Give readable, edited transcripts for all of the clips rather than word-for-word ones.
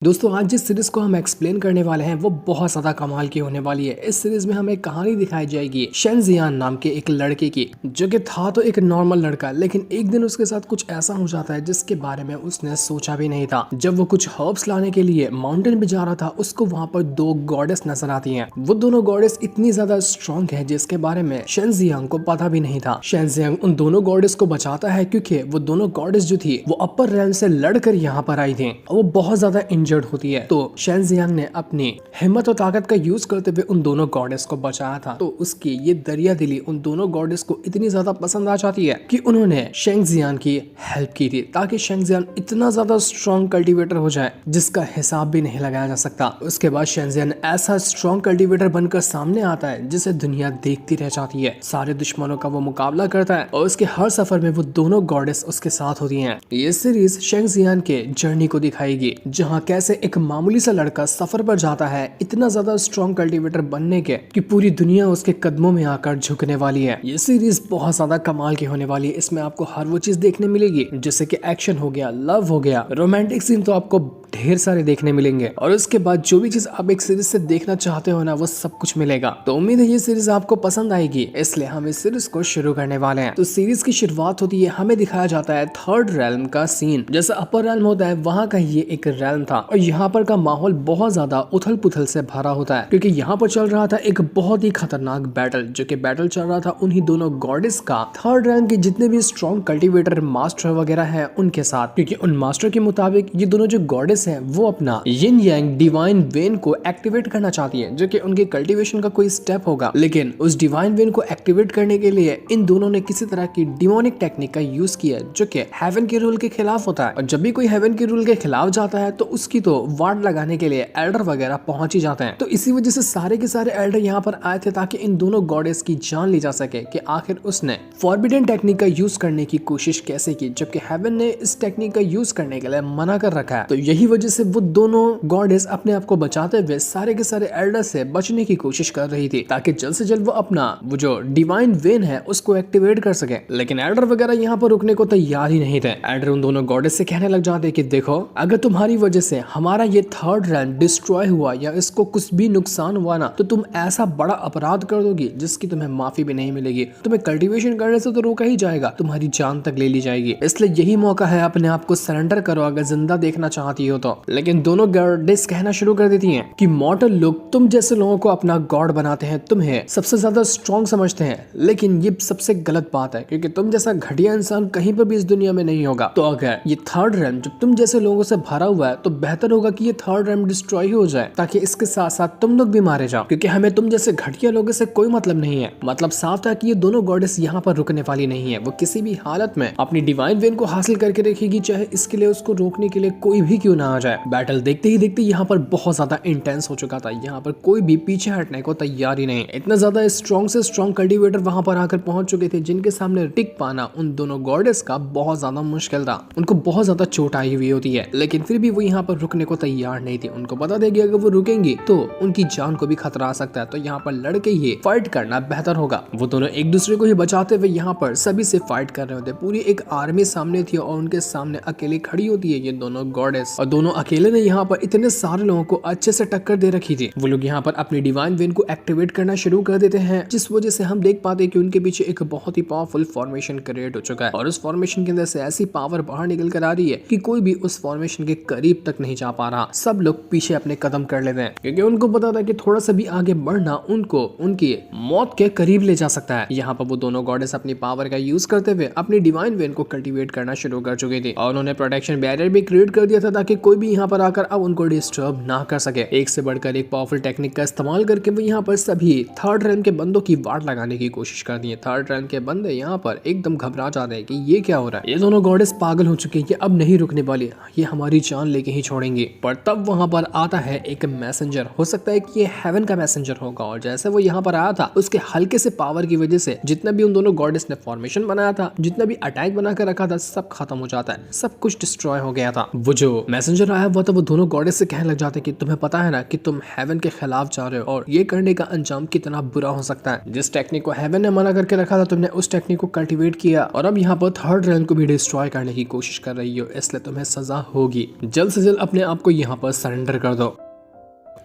दोस्तों आज जिस सीरीज को हम एक्सप्लेन करने वाले हैं वो बहुत ज्यादा कमाल की होने वाली है। इस सीरीज में हमें कहानी दिखाई जाएगी शेन जियान नाम के एक लड़के की, जो कि था तो एक नॉर्मल लड़का, लेकिन एक दिन उसके साथ कुछ ऐसा हो जाता है जिसके बारे में उसने सोचा भी नहीं था। जब वो कुछ हर्ब्स लाने के लिए माउंटेन पे जा रहा था, उसको वहाँ पर दो गॉडेस नजर आती है। वो दोनों गॉडेस इतनी ज्यादा स्ट्रॉन्ग है जिसके बारे में शेन जियांग को पता भी नहीं था। शेन जियांग उन दोनों गॉडेस को बचाता है क्योंकि वो दोनों गॉडेस जो थी वो अपर रेलम से लड़कर यहाँ पर आई थी। वो बहुत ज्यादा इंजर्ड होती है, तो शेन जियांग ने अपनी हिम्मत और ताकत का यूज करते हुए उन दोनों गॉडेस को बचाया था। तो उसकी ये दरिया दिली उन दोनों गॉडेस को इतनी ज्यादा पसंद आ जाती है कि उन्होंने शेंग जियान की हेल्प की थी ताकि शेंग जियान इतना ज्यादा स्ट्रॉन्ग कल्टीवेटर हो जाए जिसका हिसाब भी नहीं लगाया जा सकता। उसके बाद शेंग जियान ऐसा स्ट्रॉन्ग कल्टीवेटर बनकर सामने आता है जिसे दुनिया देखती रह जाती है। सारे दुश्मनों का वो मुकाबला करता है और उसके हर सफर में वो दोनों गॉडेस उसके साथ होती हैं। ये सीरीज शेंग जियान के जर्नी को दिखाएगी, जहाँ कैसे एक मामूली सा लड़का सफर पर जाता है इतना ज्यादा स्ट्रॉन्ग कल्टीवेटर बनने के कि पूरी दुनिया उसके कदमों में आकर झुकने वाली है। ये सीरीज बहुत ज्यादा कमाल की होने वाली है। इसमें आपको हर वो चीज देखने मिलेगी जैसे कि एक्शन हो गया, लव हो गया, रोमांटिक सीन तो आपको ढेर सारे देखने मिलेंगे, और उसके बाद जो भी चीज आप एक सीरीज से देखना चाहते हो ना वो सब कुछ मिलेगा। तो उम्मीद है ये सीरीज आपको पसंद आएगी, इसलिए हम इस सीरीज को शुरू करने वाले हैं। तो सीरीज की शुरुआत होती है, हमें दिखाया जाता है थर्ड रेल्म का सीन। जैसा अपर रेल्म होता है वहाँ का ये एक रेल्म था, और यहाँ पर का माहौल बहुत ज्यादा उथल पुथल से भरा होता है क्योंकि यहाँ पर चल रहा था एक बहुत ही खतरनाक बैटल, जो कि बैटल चल रहा था उन्हीं दोनों गॉडेस का थर्ड रैंक के जितने भी स्ट्रॉन्ग कल्टीवेटर मास्टर वगैरह हैं उनके साथ। क्योंकि उन मास्टर के मुताबिक ये दोनों जो गॉडेस हैं वो अपना यिन यांग डिवाइन वेन को एक्टिवेट करना चाहती है, जो कि उनके कल्टीवेशन का कोई स्टेप होगा। लेकिन उस डिवाइन वेन को एक्टिवेट करने के लिए इन दोनों ने किसी तरह की डिमोनिक टेक्निक का यूज किया, जो कि हेवन के रूल के खिलाफ होता है। और जब भी कोई हेवन के रूल के खिलाफ जाता है तो उसकी तो वार्ड लगाने के लिए एल्डर वगैरह पहुंच ही जाते हैं। तो इसी वजह से सारे के सारे एल्डर यहाँ पर आए थे ताकि इन दोनों गॉडेस की जान ली जा सके कि आखिर उसने फॉरबिडन टेक्निक का यूज करने की कोशिश कैसे की, जबकि हेवन ने इस टेक्निक का यूज करने के लिए मना कर रखा है। तो यही वजह से वो दोनों गॉडेस अपने आप को बचाते हुए सारे के सारे एल्डर से बचने की कोशिश कर रही थी ताकि जल्द से जल्द वो अपना वो जो डिवाइन वेन है उसको एक्टिवेट कर सके। लेकिन एल्डर वगैरह यहाँ पर रुकने को तैयार ही नहीं थे। एल्डर उन दोनों गॉडेस से कहने लग जाते कि देखो, अगर तुम्हारी वजह से हमारा ये थर्ड रैंक डिस्ट्रॉय हुआ या इसको कुछ भी नुकसान हुआ ना, तो तुम ऐसा बड़ा अपराध कर दोगी जिसकी तुम्हें माफी भी नहीं मिलेगी। तुम्हें कल्टीवेशन करने से तो रोका ही जाएगा, तुम्हारी जान तक ले ली जाएगी। इसलिए यही मौका है, अपने आप को सरेंडर करो अगर जिंदा देखना चाहती हो तो। लेकिन दोनों गॉडेस कहना शुरू कर देती हैं कि मॉर्टल लोग तुम जैसे लोगों को अपना गॉड बनाते हैं, तुम्हें सबसे ज्यादा स्ट्रॉन्ग समझते हैं, लेकिन ये सबसे गलत बात है क्योंकि तुम जैसा घटिया इंसान कहीं पर भी इस दुनिया में नहीं होगा। तो अगर ये थर्ड रैम जब तुम जैसे लोगों से भरा हुआ है तो बेहतर होगा कि ये थर्ड रैम डिस्ट्रॉय हो जाए ताकि इसके साथ साथ तुम लोग भी मारे जाओ, क्योंकि हमें तुम जैसे घटिया लोगों से कोई मतलब नहीं है। मतलब साफ था कि ये दोनों गॉडेस यहाँ पर रुकने वाली नहीं है। वो किसी भी हालत में अपनी डिवाइन वेन को हासिल करके रखेगी, चाहे इसके लिए उसको रोकने के लिए कोई भी क्यों ना आ जाए। बैटल देखते ही देखते यहाँ पर बहुत ज्यादा इंटेंस हो चुका था। यहाँ पर कोई भी पीछे हटने को तैयार ही नहीं। इतना ज्यादा स्ट्रॉन्ग से स्ट्रॉन्ग कल्टीवेटर वहां पर आकर पहुंच चुके थे जिनके सामने टिक पाना उन दोनों गॉडेस का बहुत ज्यादा मुश्किल था। उनको बहुत ज्यादा चोट आई हुई होती है, लेकिन फिर भी वो यहाँ पर रुकने को तैयार नहीं थी। उनको पता था कि अगर वो रुकेंगे तो उनकी जान को भी खतरा आ सकता है, तो यहाँ पर लड़के ही फाइट करना बेहतर होगा। वो दोनों एक दूसरे को ही बचाते हुए यहाँ पर सभी से फाइट कर रहे होते। पूरी एक आर्मी सामने थी और उनके सामने अकेली खड़ी होती है ये दोनों गॉडेस, और दोनों अकेले ने यहाँ पर इतने सारे लोगों को अच्छे से टक्कर दे रखी थी। वो लोग यहाँ पर अपनी डिवाइन वेन को एक्टिवेट करना शुरू कर देते हैं, जिस वजह से हम देख पाते हैं कि उनके पीछे एक बहुत ही पावरफुल फॉर्मेशन क्रिएट हो चुका है, और उस फॉर्मेशन के अंदर से ऐसी पावर बाहर निकल कर आ रही है कि कोई भी उस फॉर्मेशन के करीब तक नहीं जा पा रहा। सब लोग पीछे अपने कदम कर लेते हैं क्योंकि उनको पता था कि थोड़ा सा भी आगे बढ़ना उनको उनकी मौत के करीब ले जा सकता है। यहाँ पर वो दोनों गॉडेस अपनी पावर का यूज करते हुए अपनी डिवाइन वेन को कल्टीवेट करना शुरू कर चुकी थी, और उन्होंने प्रोटेक्शन बैरियर भी क्रिएट कर दिया था ताकि कोई भी यहाँ पर आकर अब उनको डिस्टर्ब ना कर सके। एक से बढ़कर एक पावरफुल टेक्निक का इस्तेमाल करके वो यहाँ पर सभी थर्ड रैंक के बंदों की वाट लगाने की कोशिश करती है। थर्ड रैंक के बंदे यहाँ पर एकदम घबरा जाते हैं कि ये क्या हो रहा है, ये दोनों गॉडेस पागल हो चुके हैं, ये अब नहीं रुकने वाली, ये हमारी जान लेके ही छोड़ेंगे। पर तब वहां पर आता है एक मैसेंजर, हो सकता है कि ये हेवन का मैसेंजर होगा, और जैसे वो यहाँ पर आया था उसके हल्के से पावर की वजह से जितना भी उन दोनों गॉडेस ने फॉर्मेशन बनाया था, जितना भी अटैक बना कर रखा था, सब खत्म हो जाता है, सब कुछ डिस्ट्रॉय हो गया था। वो जो मैसेंजर मैसेंजर आया हुआ तो वो दोनों गॉडेस से कहने लग जाते कि तुम्हें पता है ना कि तुम हेवन के खिलाफ जा रहे हो और ये करने का अंजाम कितना बुरा हो सकता है। जिस टेक्निक को हेवन ने मना करके रखा था तुमने उस टेक्निक को कल्टीवेट किया और अब यहाँ पर थर्ड रेल्म को भी डिस्ट्रॉय करने की कोशिश कर रही हो, इसलिए तुम्हें सजा होगी। जल्द से जल्द अपने आप को यहाँ पर सरेंडर कर दो।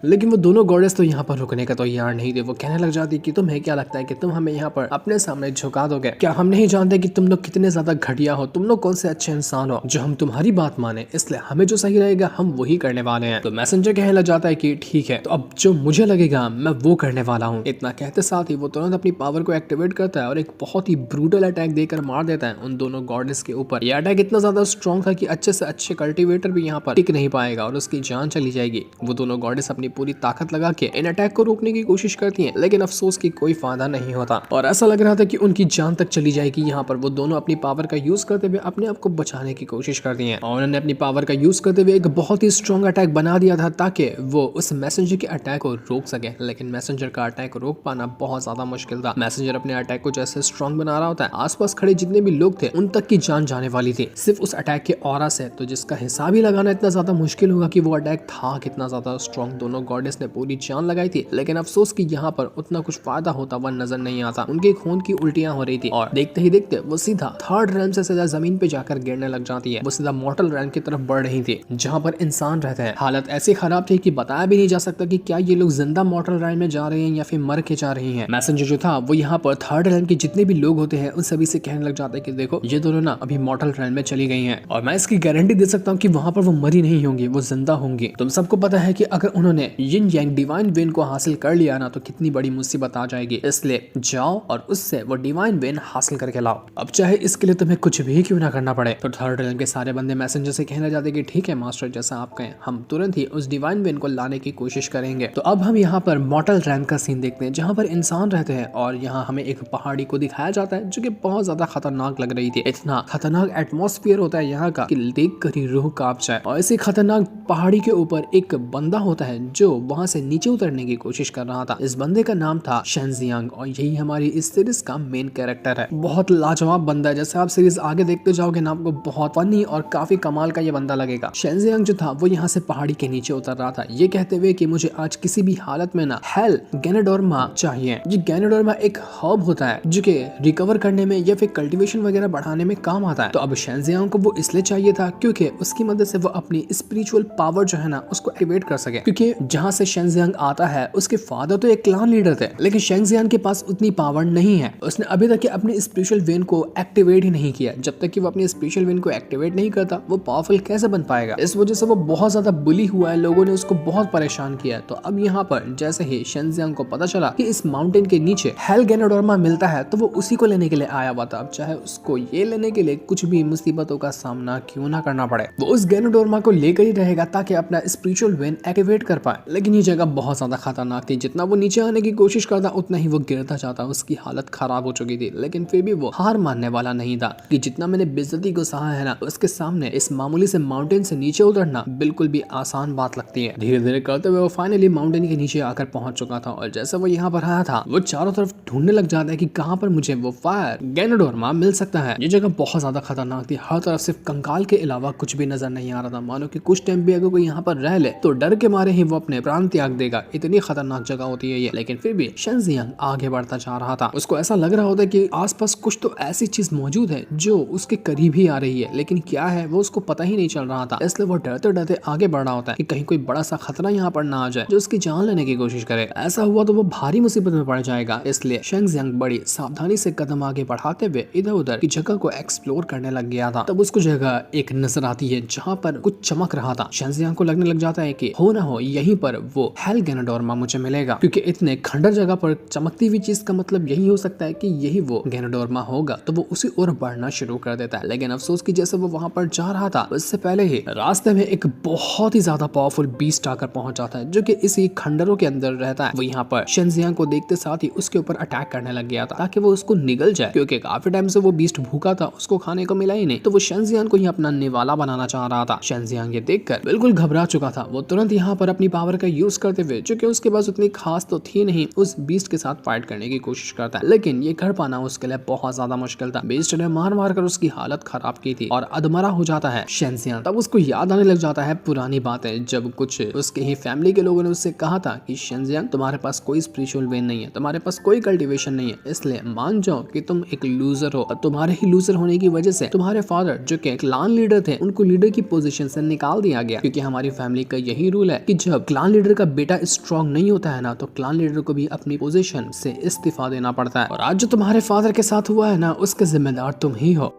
लेकिन वो दोनों गॉडेस तो यहाँ पर रुकने का तो यार नहीं थे। वो कहने लग जाती कि तुम्हें क्या लगता है कि तुम हमें यहाँ पर अपने सामने झुका दोगे? क्या हम नहीं जानते कि तुम लोग कितने ज्यादा घटिया हो? तुम लोग कौन से अच्छे इंसान हो जो हम तुम्हारी बात माने? इसलिए हमें जो सही रहेगा हम वही करने वाले हैं। तो मैसेंजर कहने लग जाता है कि ठीक है, तो अब जो मुझे लगेगा मैं वो करने वाला हूँ। इतना कहते साथ ही वो तुरंत अपनी पावर को एक्टिवेट करता है और एक बहुत ही ब्रूटल अटैक देकर मार देता है उन दोनों गॉडेस के ऊपर। यह अटैक इतना ज्यादा स्ट्रॉन्ग था कि अच्छे से अच्छे कल्टिवेटर भी यहाँ पर टिक नहीं पाएगा और उसकी जान चली जाएगी। वो दोनों गॉडेस अपनी पूरी ताकत लगा के इन अटैक को रोकने की कोशिश करती हैं, लेकिन अफसोस की कोई फायदा नहीं होता और ऐसा लग रहा था कि उनकी जान तक चली जाएगी। यहाँ पर वो दोनों अपनी पावर का यूज करते हुए अपने आप को बचाने की कोशिश करती हैं और उन्होंने अपनी पावर का यूज करते हुए एक बहुत ही स्ट्रॉन्ग अटैक बना दिया था ताकि वो उस मैसेंजर के अटैक को रोक सके। लेकिन मैसेंजर का अटैक रोक पाना बहुत ज्यादा मुश्किल था। मैसेंजर अपने अटैक को जैसे स्ट्रॉन्ग बना रहा होता है, आसपास खड़े जितने भी लोग थे उन तक की जान जाने वाली थी सिर्फ उस अटैक के ऑरा से, तो जिसका हिसाब ही लगाना इतना ज्यादा मुश्किल होगा कि वो अटैक था कितना ज्यादा स्ट्रॉन्ग। दोनों गॉडेस ने पूरी जान लगाई थी, लेकिन अफसोस कि यहाँ पर उतना कुछ फायदा होता हुआ नजर नहीं आता। उनके खून की उल्टियां हो रही थी और देखते ही देखते वो सीधा थर्ड रेल्म से सीधा जमीन पे जाकर गिरने लग जाती है। वो सीधा मॉर्टल रेल्म की तरफ बढ़ रही थी जहाँ पर इंसान रहते हैं। हालत ऐसी खराब थी कि बताया भी नहीं जा सकता कि क्या ये लोग जिंदा मॉर्टल रेल्म में जा रहे हैं या फिर मर के जा रहे हैं। मैसेंजर जो था वो यहाँ पर थर्ड रेल्म के जितने भी लोग होते हैं उन सभी से कहने लग जाता है कि देखो ये दोनों ना अभी मॉर्टल रेल्म में चली गई हैं और मैं इसकी गारंटी दे सकता हूँ कि वहाँ पर वो मरी नहीं होंगी, वो जिंदा होंगी। तुम सबको पता है कि अगर उन्होंने यिन यांग डिवाइन वेन को हासिल कर लिया ना तो कितनी बड़ी मुसीबत आ जाएगी, इसलिए जाओ और उससे वो डिवाइन वेन हासिल करके लाओ, अब चाहे इसके लिए तुम्हें कुछ भी क्यों ना करना पड़े। तो थर्ड रेल्म के सारे बंदे मैसेंजर से कहने जाते कि ठीक है मास्टर, जैसा आप कहें हम तुरंत ही उस डिवाइन वेन को लाने की कोशिश करेंगे। तो अब हम यहाँ पर मॉर्टल रेल्म का सीन देखते हैं जहाँ पर इंसान रहते हैं और यहाँ हमें एक पहाड़ी को दिखाया जाता है जो कि बहुत ज्यादा खतरनाक लग रही थी। इतना खतरनाक एटमॉस्फेयर होता है यहाँ का कि देख कर ही रूह कांप जाए। और इसी खतरनाक पहाड़ी के ऊपर एक बंदा होता है जो वहां से नीचे उतरने की कोशिश कर रहा था। इस बंदे का नाम था शेंजियांग और यही हमारी इस सीरीज का मेन कैरेक्टर है। बहुत लाजवाब बंदा है, जैसे आप सीरीज आगे देखते जाओगे ना आपको बहुत फनी और काफी कमाल का ये बंदा लगेगा। शेंजियांग जो था वो यहाँ से पहाड़ी के नीचे उतर रहा था ये कहते हुए कि मुझे आज किसी भी हालत में ना हेल गैनोडोर्मा चाहिए। ये गैनोडोर्मा एक हर्ब होता है जो कि रिकवर करने में या फिर कल्टीवेशन वगैरह बढ़ाने में काम आता है। तो अब शेंजियांग को वो इसलिए चाहिए था क्योंकि उसकी मदद से वो अपनी स्पिरिचुअल पावर जो है ना उसको एक्टिवेट कर सके, क्योंकि जहाँ से शेंजियांग आता है उसके फादर तो एक क्लान लीडर थे लेकिन शेंजियांग के पास उतनी पावर नहीं है। उसने अभी तक अपनी स्पिरिचुअल वेन को एक्टिवेट ही नहीं किया। जब तक कि वो अपनी स्पिरिचुअल वेन को एक्टिवेट नहीं करता वो पावरफुल कैसे बन पाएगा। इस वजह से वो बहुत ज्यादा बुली हुआ है, लोगों ने उसको बहुत परेशान किया है। तो अब यहाँ पर जैसे ही शेंजियांग को पता चला कि इस माउंटेन के नीचे हेल गैनोडोर्मा मिलता है तो वो उसी को लेने के लिए आया हुआ था। अब चाहे उसको ये लेने के लिए कुछ भी मुसीबतों का सामना क्यों ना करना पड़े, वो उस गैनोडोर्मा को लेकर ही रहेगा ताकि अपना स्पिरिचुअल वेन एक्टिवेट कर पाए। लेकिन ये जगह बहुत ज्यादा खतरनाक थी, जितना वो नीचे आने की कोशिश करता उतना ही वो गिरता जाता। उसकी हालत खराब हो चुकी थी लेकिन फिर भी वो हार मानने वाला नहीं था कि जितना मैंने बेइज्जती को सहा है ना उसके सामने इस मामूली से माउंटेन से नीचे उतरना बिल्कुल भी आसान बात लगती है। धीरे धीरे करते हुए वो फाइनली माउंटेन के नीचे आकर पहुंच चुका था और जैसे वो यहाँ पर आया था वो चारों तरफ ढूंढने लग जाता है कि कहाँ पर मुझे वो फायर गैनोडोर्मा मिल सकता है। ये जगह बहुत ज्यादा खतरनाक थी, हर तरफ सिर्फ कंकाल के अलावा कुछ भी नजर नहीं आ रहा था। मानो कि कुछ टाइम भी अगर कोई यहाँ पर रह ले तो डर के मारे ही वो अपने प्राण त्याग देगा, इतनी खतरनाक जगह होती है ये। लेकिन फिर भी शेंजियांग आगे बढ़ता जा रहा था। उसको ऐसा लग रहा होता है कि आसपास कुछ तो ऐसी चीज मौजूद है जो उसके करीब ही आ रही है, लेकिन क्या है वो उसको पता ही नहीं चल रहा था। इसलिए वो डरते डरते आगे बढ़ रहा होता है कि कहीं कोई बड़ा सा खतरा यहाँ पर ना आ जाए जो उसकी जान लेने की कोशिश करे। ऐसा हुआ तो वो भारी मुसीबत में पड़ जाएगा। इसलिए शेंजियांग बड़ी सावधानी से कदम आगे बढ़ाते हुए इधर उधर की जगह को एक्सप्लोर करने लग गया था। तब उसको जगह एक नजर आती है जहाँ पर कुछ चमक रहा था। शेंजियांग को लगने लग जाता है कि हो ना हो यहीं पर वो हेल गैनोडोर्मा मुझे मिलेगा, क्योंकि इतने खंडर जगह पर चमकती हुई चीज का मतलब यही हो सकता है कि यही वो गैनोडोर्मा होगा। तो वो उसी ओर बढ़ना शुरू कर देता है। लेकिन अफसोस कि जैसे वो वहां पर जा रहा था उससे पहले ही रास्ते में एक बहुत ही ज्यादा पावरफुल बीस्ट आकर पहुंच जाता है जो कि इसी खंडरों के अंदर रहता है। वो यहाँ पर शेंजियांग को देखते साथ ही उसके ऊपर अटैक करने लग गया था ताकि वो उसको निगल जाए, क्योंकि काफी टाइम से वो बीस्ट भूखा था, उसको खाने को मिला ही नहीं। तो वो शेंजियांग को ही अपना निवाला बनाना चाह रहा था। शेंजियांग ये देखकर बिल्कुल घबरा चुका था। वो तुरंत यहाँ पर अपनी पावर का यूज करते हुए, जो कि उसके पास उतनी खास तो थी नहीं, उस बीस्ट के साथ फाइट करने की कोशिश करता है। लेकिन ये कर पाना उसके लिए बहुत ज्यादा मुश्किल था। बीस्ट ने मार मार कर उसकी हालत खराब की थी और अधमरा हो जाता है शेंजियान। तब उसको याद आने लग जाता है पुरानी बातें, जब कुछ उसके ही फैमिली के लोगों ने उससे कहा था कि शेंजियान, तुम्हारे पास कोई स्पिरिचुअल वेन नहीं है, तुम्हारे पास कोई कल्टीवेशन नहीं है, इसलिए मान जाओ कि तुम एक लूजर हो। और तुम्हारे ही लूजर होने की वजह से तुम्हारे फादर, जो कि क्लान लीडर थे, उनको लीडर की पोजीशन से निकाल दिया गया, क्योंकि हमारी फैमिली का यही रूल है कि जब क्लान लीडर का बेटा स्ट्रॉन्ग नहीं होता है ना, तो क्लान लीडर को भी अपनी पोजीशन से इस्तीफा देना पड़ता है। और आज जो तुम्हारे फादर के साथ हुआ है ना, उसके जिम्मेदार तुम ही हो।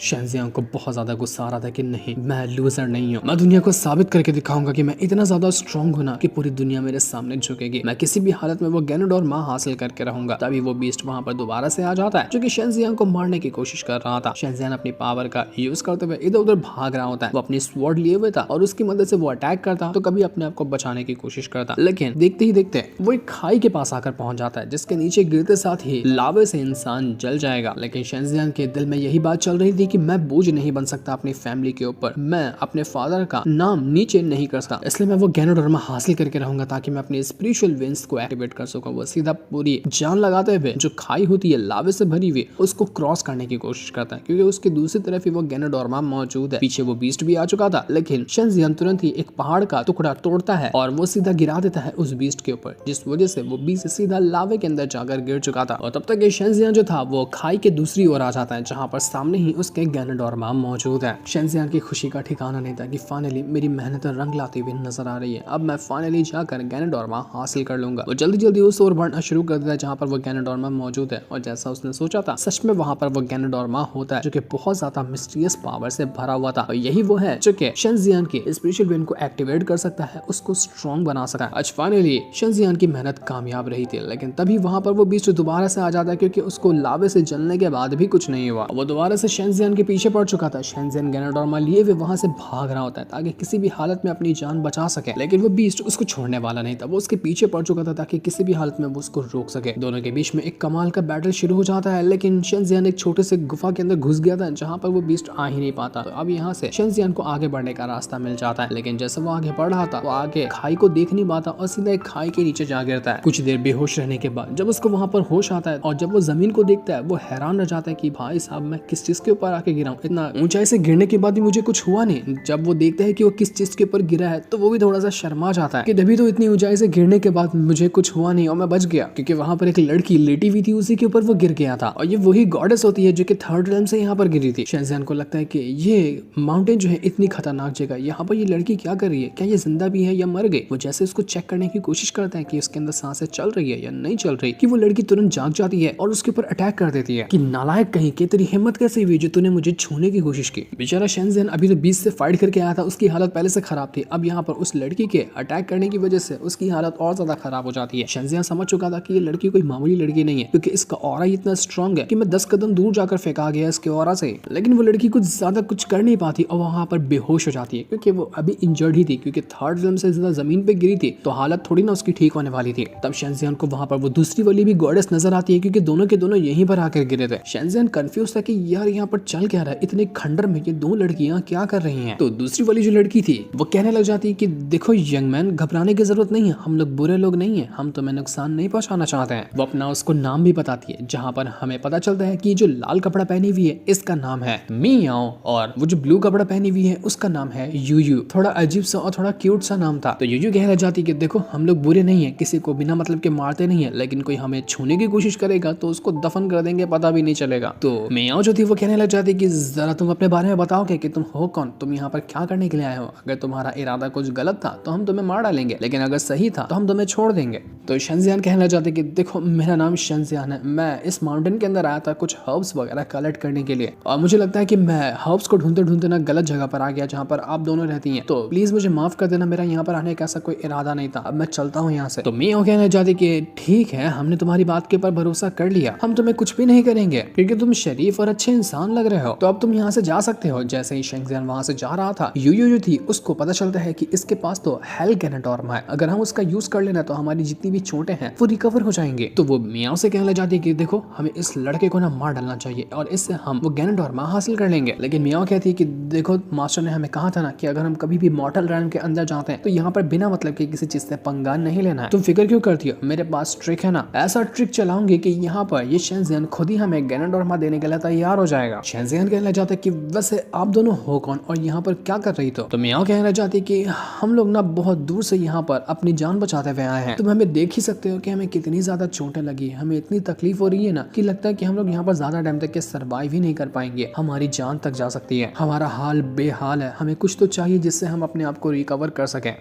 शेंजियांग को बहुत ज्यादा गुस्सा आ रहा था कि नहीं, मैं लूजर नहीं हूँ, मैं दुनिया को साबित करके दिखाऊंगा कि मैं इतना ज्यादा स्ट्रॉन्ग हूँ ना कि पूरी दुनिया मेरे सामने झुकेगी। मैं किसी भी हालत में वो गैनोडोर माँ हासिल करके रहूंगा। तभी वो बीस्ट वहां पर दोबारा से आ जाता है, जो कि शेंजियांग को मारने की कोशिश कर रहा था। शेंजियांग अपनी पावर का यूज करते हुए इधर उधर भाग रहा होता है। वो अपनी स्वॉर्ड लिए हुए था और उसकी मदद से वो अटैक करता तो कभी अपने आप को बचाने की कोशिश करता, लेकिन देखते ही देखते वो एक खाई के पास आकर पहुंच जाता है, जिसके नीचे गिरते साथ ही लावे से इंसान जल जाएगा। लेकिन शेंजियांग के दिल में यही बात चल रही थी कि मैं बोझ नहीं बन सकता अपनी फैमिली के ऊपर, मैं अपने फादर का नाम नीचे नहीं कर सकता, इसलिए मैं वो गैनोडोर्मा हासिल करके रहूंगा ताकि मैं अपने स्पिरिचुअल वेन्स को एक्टिवेट कर सकूं। वो सीधा पूरी जान लगाते हुए जो खाई होती है लावे से भरी हुई, उसको क्रॉस करने की कोशिश करता है, क्योंकि उसकी दूसरी तरफ ही वो गैनोडोर्मा मौजूद है। पीछे वो बीस्ट भी आ चुका था, लेकिन शेंजियांग तुरंत ही एक पहाड़ का टुकड़ा तोड़ता है और वो सीधा गिरा देता है उस बीस्ट के ऊपर, जिस वजह से वो बीस्ट सीधा लावे के अंदर जाकर गिर चुका था। और तब तक ये शेंजियांग जो था वो खाई के दूसरी ओर आ जाता है, जहाँ पर सामने ही उसके गैनोडोर्मा मौजूद है। शेंजियांग की खुशी का ठिकाना नहीं था कि फाइनली मेरी मेहनत रंग लाती हुई नजर आ रही है, अब मैं फाइनली जाकर गैनोडोर्मा हासिल कर लूंगा। वो जल्दी जल्दी उस ओर बढ़ना शुरू कर देता है जहाँ पर वो गैनोडोर्मा मौजूद है, और जैसा उसने सोचा था सच में वहाँ पर वो गैनोडोर्मा होता है, जो कि बहुत ज्यादा मिस्टीरियस पावर से भरा हुआ था। और यही वो है जो कि शेंजियांग की स्पिरिचुअल वेन को एक्टिवेट कर सकता है, उसको स्ट्रॉन्ग बना सकता है। आज फाइनली शेंजियांग की मेहनत कामयाब रही थी, लेकिन तभी वहाँ पर वो बीस्ट दोबारा से आ जाता है, क्योंकि उसको लावे से जलने के बाद भी कुछ नहीं हुआ। वो दोबारा से शेंजियांग के पीछे पड़ चुका था। शेंजियांग गैनोडोर्मा लिए हुए वहां से भाग रहा होता है ताकि किसी भी हालत में अपनी जान बचा सके, लेकिन वो बीस्ट उसको छोड़ने वाला नहीं था। वो उसके पीछे पड़ चुका था ताकि किसी भी हालत में वो उसको रोक सके। दोनों के बीच में एक कमाल का बैटल शुरू हो जाता है, लेकिन शेंजियांग एक छोटे से गुफा के अंदर घुस गया था जहां पर वो बीस्ट आ ही नहीं पाता। तो अब यहाँ से शेंजियांग को आगे बढ़ने का रास्ता मिल जाता है, लेकिन जैसे वो आगे बढ़ रहा था वो आगे खाई को देख नहीं पाता और सीधा एक खाई के नीचे जा गिरता है। कुछ देर बेहोश रहने के बाद जब उसको वहां पर होश आता है और जब वो जमीन को देखता है, वो हैरान रह जाता है कि भाई साहब मैं किस चीज के ऊपर आके गिरा हूँ। इतना ऊंचाई से गिरने के बाद भी मुझे कुछ हुआ नहीं। जब वो देखता है कि वो किस चीज के ऊपर गिरा है, तो वो भी थोड़ा सा शर्मा जाता है कि तभी तो इतनी ऊंचाई से गिरने के बाद मुझे कुछ हुआ नहीं और मैं बच गया, क्योंकि वहां पर एक लड़की लेटी हुई थी, उसी के ऊपर वो गिर गया था। और ये वही गॉडेस होती है जो कि थर्ड रेल्म से यहाँ पर गिरी थी। शेंजियांग को लगता है कि ये माउंटेन जो है इतनी खतरनाक जगह, यहाँ पर ये लड़की क्या कर रही है, क्या ये जिंदा भी है या मर गई। वो जैसे उसको चेक करने की कोशिश करता है कि उसके अंदर सांसें चल रही है या नहीं चल रही, कि वो लड़की तुरंत जाग जाती है और उसके ऊपर अटैक कर देती है कि नालायक कहीं के, तेरी हिम्मत कैसे हुई जो तूने मुझे छूने की कोशिश की। बेचारा शेंजियांग अभी तो बीच से फाइट करके आया था, उसकी हालत पहले से खराब थी। अब यहाँ पर उस लड़की के अटैक करने की वजह से उसकी हालत और ज्यादा खराब हो जाती है। शेंजियांग समझ चुका था कि ये लड़की कोई मामूली लड़की नहीं है, क्योंकि इसका ऑरा इतना स्ट्रॉन्ग है कि मैं 10 कदम दूर जाकर फेंका गया इसके ऑरा से। लेकिन वो लड़की कुछ ज्यादा कुछ कर नहीं पाती और वहां पर बेहोश हो जाती है, क्योंकि वो अभी इंजर्ड ही थी, क्योंकि थर्ड फिल्म से ज्यादा जमीन पे गिरी थी, तो हालत थोड़ी ना उसकी ठीक होने वाली थी। तब शेंजियांग को वहां पर वो दूसरी वाली भी गॉडेस नजर आती है, क्योंकि दोनों के दोनों यहीं पर आकर गिरे थे। शेंजियांग कंफ्यूज था कि यार यहाँ पर चल क्या रहा है, इतने खंडर में ये दो लड़कियां क्या कर रही हैं। तो दूसरी वाली जो लड़की थी वो कहने लग जाती है कि देखो यंग मैन, घबराने की जरूरत नहीं है, हम लोग बुरे लोग नहीं है, हम तुम्हें नुकसान नहीं पहुंचाना चाहते हैं। वो अपना उसको नाम भी बताती है, जहां पर हमें पता चलता है कि जो लाल कपड़ा पहनी हुई है इसका नाम है मियाओ, और वो जो ब्लू कपड़ा पहनी हुई है उसका नाम है यूयू। थोड़ा अजीब सा और थोड़ा क्यूट सा नाम था। तो यूयू कहने लग जाती है कि देखो हम लोग बुरे नहीं है, किसी को बिना मतलब के मारते नहीं है, लेकिन कोई हमें छूने की कोशिश करेगा तो उसको दफन कर देंगे, पता भी नहीं चलेगा। तो मियाओ जो थी वो कहने लग जाती है कि जरा तुम अपने बारे में बताओगे कि तुम हो कौन, तुम यहाँ पर क्या करने के लिए आए हो। अगर तुम्हारा इरादा कुछ गलत था तो हम तुम्हें मार डालेंगे, लेकिन अगर सही था तो हम तुम्हें छोड़ देंगे। तो शेंजियांग कहने लग जाते कि देखो मेरा नाम शेंजियांग है, मैं इस माउंटेन के अंदर आया था कुछ हर्ब्स वगैरह कलेक्ट करने के लिए, और मुझे लगता है कि मैं हर्ब्स को ढूंढते ढूंढते ना गलत जगह पर आ गया जहाँ पर आप दोनों रहती हैं, तो प्लीज मुझे माफ कर देना, मेरा यहाँ पर आने का ऐसा कोई इरादा नहीं था, अब मैं चलता हूँ यहाँ से। तो मियाओ कहने लग जाती कि ठीक है, हमने तुम्हारी बात के ऊपर भरोसा कर लिया, हम तुम्हें कुछ भी नहीं करेंगे, क्योंकि तुम शरीफ और अच्छे इंसान लग रहे हो तो अब तुम यहाँ से जा सकते हो। जैसे ही शेंगजियान वहाँ से जा रहा था, यूयू जो थी उसको पता चलता है कि इसके पास तो हेल गैनेडोर्मा है, अगर हम उसका यूज कर लेना तो हमारी जितनी भी चोटें हैं वो रिकवर हो जाएंगे। तो वो मियाओ से कहने लग जाती है कि देखो हमें इस लड़के को ना मार डालना चाहिए और इससे हम वो गैनेडोर्मा हासिल कर लेंगे। लेकिन मियाओ कहती है कि देखो मास्टर ने हमें कहा था ना कि अगर हम कभी भी मॉर्टल रैल्म के अंदर जाते हैं तो यहाँ पर बिना मतलब के किसी चीज से पंगा नहीं लेना है। तुम फिक्र क्यों करती हो, मेरे पास ट्रिक है ना, ऐसा ट्रिक चलाऊंगी कि यहाँ पर ये शेंजियान खुद ही हमें गैनेडोर्मा देने के लिए तैयार हो जाएगा। शेंजियान कहने लग जाता है कि वैसे आप दोनों हो कौन और यहाँ पर क्या कर रही तो मियाओ कहने लग जाती है कि हम लोग ना बहुत दूर से यहाँ पर अपनी जान बचाते हुए आए हैं। तुम हमें देख ही सकते हो कि हमें कितनी ज्यादा चोटें लगी, हमें इतनी तकलीफ हो रही है ना कि लगता है कि हम लोग यहाँ पर ज्यादा टाइम तक के सर्वाइव ही नहीं कर पाएंगे, हमारी जान तक जा सकती है, हमारा हाल बेहाल है, हमें कुछ तो चाहिए जिससे हम अपने आप को रिकवर कर सकें।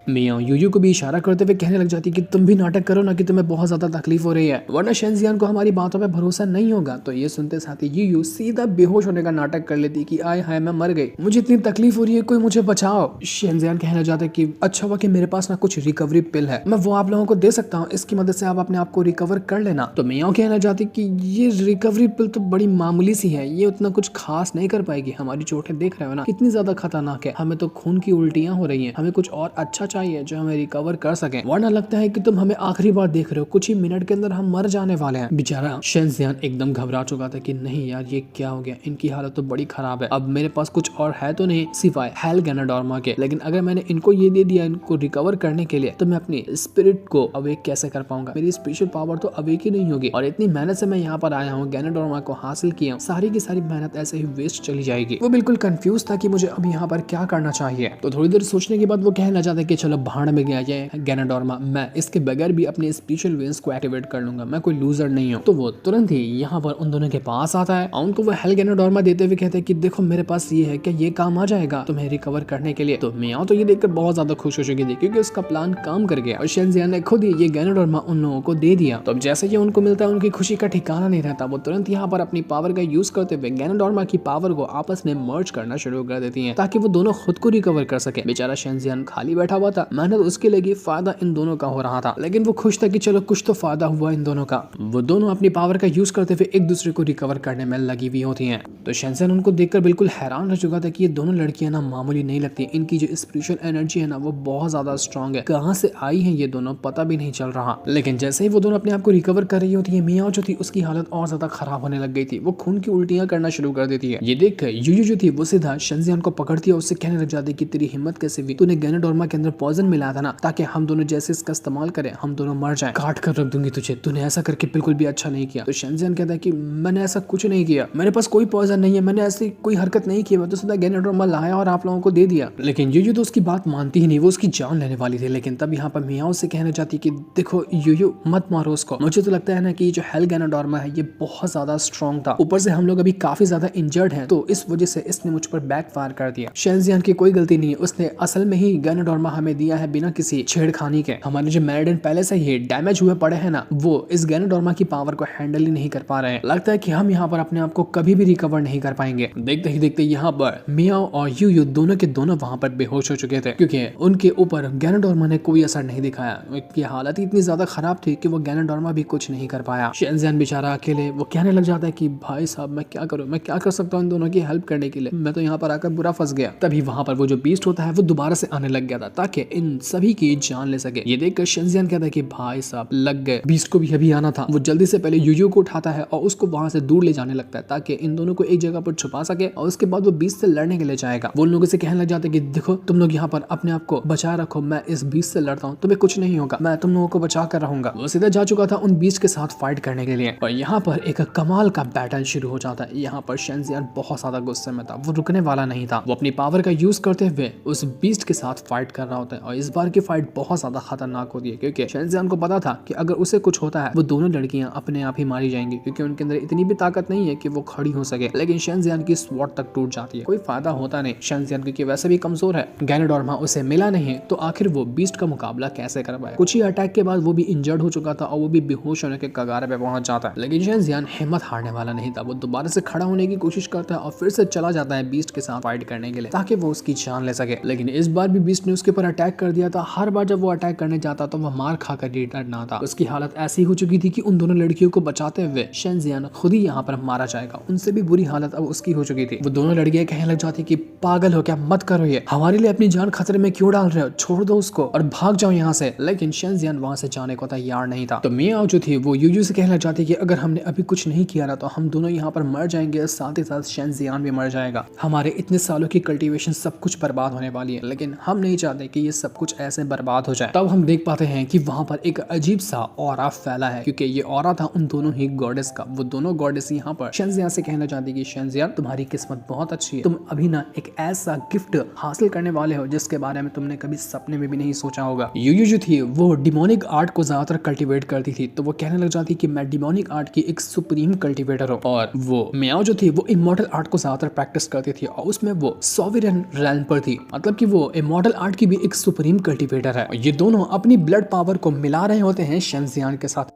मियाओ यूयू को भी इशारा करते हुए कहने लग जाती है कि तुम भी नाटक करो ना कि तुम्हें बहुत ज्यादा तकलीफ हो रही है, वरना शेंजियान को हमारी बातों पे भरोसा नहीं होगा। तो ये सुनते साथ ही यूयू सीधा बेहोश होने का नाटक कर लेती कि आय हाय मैं मर गई, मुझे इतनी तकलीफ हो रही है, कोई मुझे बचाओ। शेंजियान कहने लग जाता है कि अच्छा हुआ कि मेरे पास ना कुछ रिकवरी पिल है, मैं वो आप लोगों को दे सकता हूँ, इसकी मदद से आप अपने आप को रिकवर कर लेना। तो मियाओ कहने लग जाती कि ये रिकवरी पिल तो बड़ी मामूली सी है, ये उतना कुछ खास नहीं कर पाएगी, हमारी चोटें देख रहे हो ना कितनी ज्यादा खतरनाक है, हमें तो खून की उल्टियां हो रही है, हमें कुछ और अच्छा चाहिए जो हमें कवर कर सके, वरना लगता है कि तुम हमें आखिरी बार देख रहे हो, कुछ ही मिनट के अंदर हम मर जाने वाले हैं। बेचारा शेंजियान एकदम घबरा चुका था कि नहीं यार ये क्या हो गया, इनकी हालत तो बड़ी खराब है, अब मेरे पास कुछ और है तो नहीं सिवाय हेल गैनेडोर्मा के, लेकिन अगर मैंने इनको ये दे दिया इनको रिकवर करने के लिए तो मैं अपनी स्पिरिट को अवेक कैसे कर पाऊंगा, मेरी स्पेशल पावर तो अवेक ही नहीं होगी, और इतनी मेहनत से मैं यहाँ पर आया हूँ, गैनेडोर्मा को हासिल किया, सारी की सारी मेहनत ऐसे ही वेस्ट चली जाएगी। वो बिल्कुल कंफ्यूज था कि मुझे अब यहाँ पर क्या करना चाहिए। तो थोड़ी देर सोचने के बाद वो कहना चाहता है कि चलो भाड़ में गया ये गैनेडोर्मा, मैं इसके बगैर भी अपने स्पेशल वेन्स को एक्टिवेट कर लूंगा, मैं कोई लूजर नहीं हूँ। तो वो तुरंत ही यहाँ पर उन दोनों के पास आता है और उनको वो हेल गैनेडोर्मा देते हुए कहते हैं कि देखो मेरे पास ये है, क्या ये काम आ जाएगा तुम्हें रिकवर करने के लिए। तो मियाओ तो ये देखकर बहुत ज्यादा खुश हो चुकी थी क्योंकि उसका प्लान काम कर गया और शेंजियान ने खुद ही ये गैनेडोर्मा उन लोगों को दे दिया। तो अब जैसे ही उनको मिलता है उनकी खुशी का ठिकाना नहीं रहता, वो तुरंत यहाँ पर अपनी पावर का यूज करते हुए गैनेडोर्मा की पावर को आपस में मर्ज करना शुरू कर देती है ताकि वो दोनों खुद को रिकवर कर सके। बेचारा शेंजियान खाली बैठा हुआ था, मेहनत उसके लगी, फायदा इन दोनों का हो रहा था, लेकिन वो खुश था कि चलो कुछ तो फायदा हुआ इन दोनों का। वो दोनों अपनी पावर का यूज करते हुए एक दूसरे को रिकवर करने में लगी हुई होती हैं। तो शेंजियान उनको देखकर बिल्कुल हैरान रह चुका था कि ये दोनों लड़कियां ना मामूली नहीं लगती, इनकी जो स्पिरिचुअल एनर्जी है ना वो बहुत ज्यादा स्ट्रांग है, कहां से आई है ये दोनों पता भी नहीं चल रहा। लेकिन जैसे ही वो दोनों अपने आप को रिकवर कर रही होती है, मियाओ जो थी उसकी हालत और ज्यादा खराब होने लग गई थी, वो खून की उल्टियां करना शुरू कर देती है। ये देखकर यूयू जो थी वो सीधा शेंजियान को पकड़ती है, उससे कहने लग जाती है कि तेरी हिम्मत कैसे हुई, तूने गैनेडोर्मा के अंदर पॉइजन मिलाया था ना ताकि हम दोनों जैसे इसका इस्तेमाल करें हम दोनों मर जाएं, काट कर रख दूंगी तुझे, तूने ऐसा करके बिल्कुल भी अच्छा नहीं किया। तो शेंजियान कहता है कि मैंने ऐसा कुछ नहीं किया, मेरे पास कोई पॉइजन नहीं है, मैंने ऐसी कोई हरकत नहीं की, मैं तो सीधा गैनेडोर्मा लाया और आप लोगों को दे दिया। लेकिन यूयू तो उसकी बात मानती ही नहीं, वो उसकी जान लेने वाली थी। लेकिन तब यहाँ पर मियाओ से कहना चाहती कि देखो यूयू मत मारो उसको, मुझे तो लगता है ना कि जो हेल गैनेडोर्मा है ये बहुत ज्यादा स्ट्रॉन्ग था, ऊपर से हम लोग अभी काफी ज्यादा इंजर्ड हैं, तो इस वजह से इसने मुझ पर बैकफायर कर दिया। शेंजियान की कोई गलती नहीं है, उसने असल में ही गैनेडोर्मा हमें दिया है बिना किसी छेड़खानी के। हमारे जो मेरिडियन पहले से ही डैमेज हुए पड़े हैं ना, वो इस गैनेडोर्मा की पावर को हैंडल ही नहीं कर पा रहे हैं, लगता है कि हम यहाँ पर अपने आप को कभी भी रिकवर नहीं कर पाएंगे। देखते ही देखते यहाँ पर मियाओ और यूयू दोनों के दोनों वहां पर बेहोश हो चुके थे क्योंकि उनके ऊपर गैनेडोर्मा ने कोई असर नहीं दिखाया, उनकी हालत इतनी ज्यादा खराब थी कि वो गैनेडोर्मा भी कुछ नहीं कर पाया। शेंजियान बेचारा अकेले वो कहने लग जाता है कि भाई साहब मैं क्या करूं, मैं क्या कर सकता हूं इन दोनों की हेल्प करने के लिए, मैं तो यहाँ पर आकर बुरा फंस गया। तभी वहां पर वो जो बीस्ट होता है वो दोबारा से आने लग गया था ताकि इन सभी की जान ले सके। ये देखकर शेंजियान कहता है कि भाई साहब लग गए, बीस्ट को भी अभी आना था। वो जल्दी से पहले यूयू को उठाता है और उसको वहां से दूर ले जाने लगता है ताकि इन दोनों को एक जगह पर छुपा सके, और उसके बाद वो बीस्ट से लड़ने के लिए जाएगा। वो लोगों से कहने लग जाता है कि देखो तुम लोग यहाँ पर अपने आप को बचा रखो, मैं इस बीस्ट से लड़ता हूँ, तुम्हें कुछ नहीं होगा, मैं तुम लोगों को बचा कर रहूंगा। वो सीधा जा चुका था उन बीस्ट के साथ फाइट करने के लिए और यहाँ पर एक कमाल का बैटल शुरू हो जाता है। यहाँ पर शेंजियान बहुत ज्यादा गुस्से में था, वो रुकने वाला नहीं था, वो अपनी पावर का यूज करते हुए उस बीस्ट के साथ फाइट कर रहा होता है। और इस बार की फाइट बहुत ज्यादा खतरनाक होती है क्योंकि शेंजियान को पता था कि अगर उसे कुछ होता है वो दोनों लड़कियां अपने आप ही मारी जाएंगी क्योंकि उनके अंदर इतनी भी ताकत नहीं है कि वो खड़ी हो सके। लेकिन शेंजियान की स्वॉर्ड तक टूट जाती है, कोई फायदा होता नहीं, शेंजियान क्योंकि वैसे भी कमजोर है, गैनेडोर्मा उसे मिला नहीं तो आखिर वो बीस्ट का मुकाबला कैसे कर पाए। कुछ ही अटैक के बाद वो भी इंजर्ड हो चुका था और वो भी बेहोश होने के कगार पे पहुंच जाता है। लेकिन शेंजियान हिम्मत हारने वाला नहीं था, वो दोबारा से खड़ा होने की कोशिश करता है और फिर से चला जाता है बीस्ट के साथ फाइट करने के लिए ताकि वो उसकी जान ले सके। लेकिन इस बार भी बीस्ट ने उसके ऊपर अटैक कर दिया था। हर बार जब वो अटैक करने जाता तो वह मार खाकर रिटर्न आता। उसकी हालत ऐसी हो चुकी थी कि उन दोनों लड़कियों को बचाते हुए शेंजियान खुद ही यहाँ पर मारा जाएगा। उनसे भी बुरी हालत अब उसकी हो चुकी थी। वो दोनों लड़कियां कहने लग जाती कि पागल हो क्या, मत करो ये, हमारे लिए अपनी जान खतरे में क्यों डाल रहे हो, छोड़ दो उसको और भाग जाओ यहाँ से। लेकिन शेंजियान वहां से जाने को तैयार नहीं था। तो मियाओ जो थी वो यूयू से कहने लग जाती कि अगर हमने अभी कुछ नहीं किया ना तो हम दोनों यहाँ पर मर जाएंगे, साथ ही साथ शेंजियान भी मर जाएगा। हमारे इतने सालों की कल्टीवेशन सब कुछ बर्बाद होने वाली है, लेकिन हम नहीं चाहते कि ये सब कुछ ऐसे बर्बाद हो जाए। तब हम देख पाते हैं कि वहां पर एक अजीब सा ऑरा फैला है, क्योंकि ये ऑरा था उन दोनों ही गॉडेस का। वो दोनों गॉडेस यहाँ पर शेंजियान से कहना चाहती कि शेंजियान तुम्हारी किस्मत बहुत अच्छी है, तुम अभी ना एक ऐसा गिफ्ट हासिल करने वाले हो जिसके बारे में तुमने कभी सपने में भी नहीं सोचा होगा। यूयू जो थी वो डिमोनिक आर्ट को ज्यादातर कल्टीवेट करती थी, तो वो कहने लग जाती कि मैं डिमोनिक आर्ट की एक सुप्रीम कल्टीवेटर हूँ। और वो मियाओ जो थी वो इमॉर्टल आर्ट को ज्यादातर प्रैक्टिस करती थी और उसमें वो सॉवरेन रैल्म पर थी, मतलब कि वो इमॉर्टल आर्ट की भी एक सुप्रीम कल्टीवेटर है। ये दोनों अपनी ब्लड पावर को मिला रहे होते हैं शेंजियान के साथ।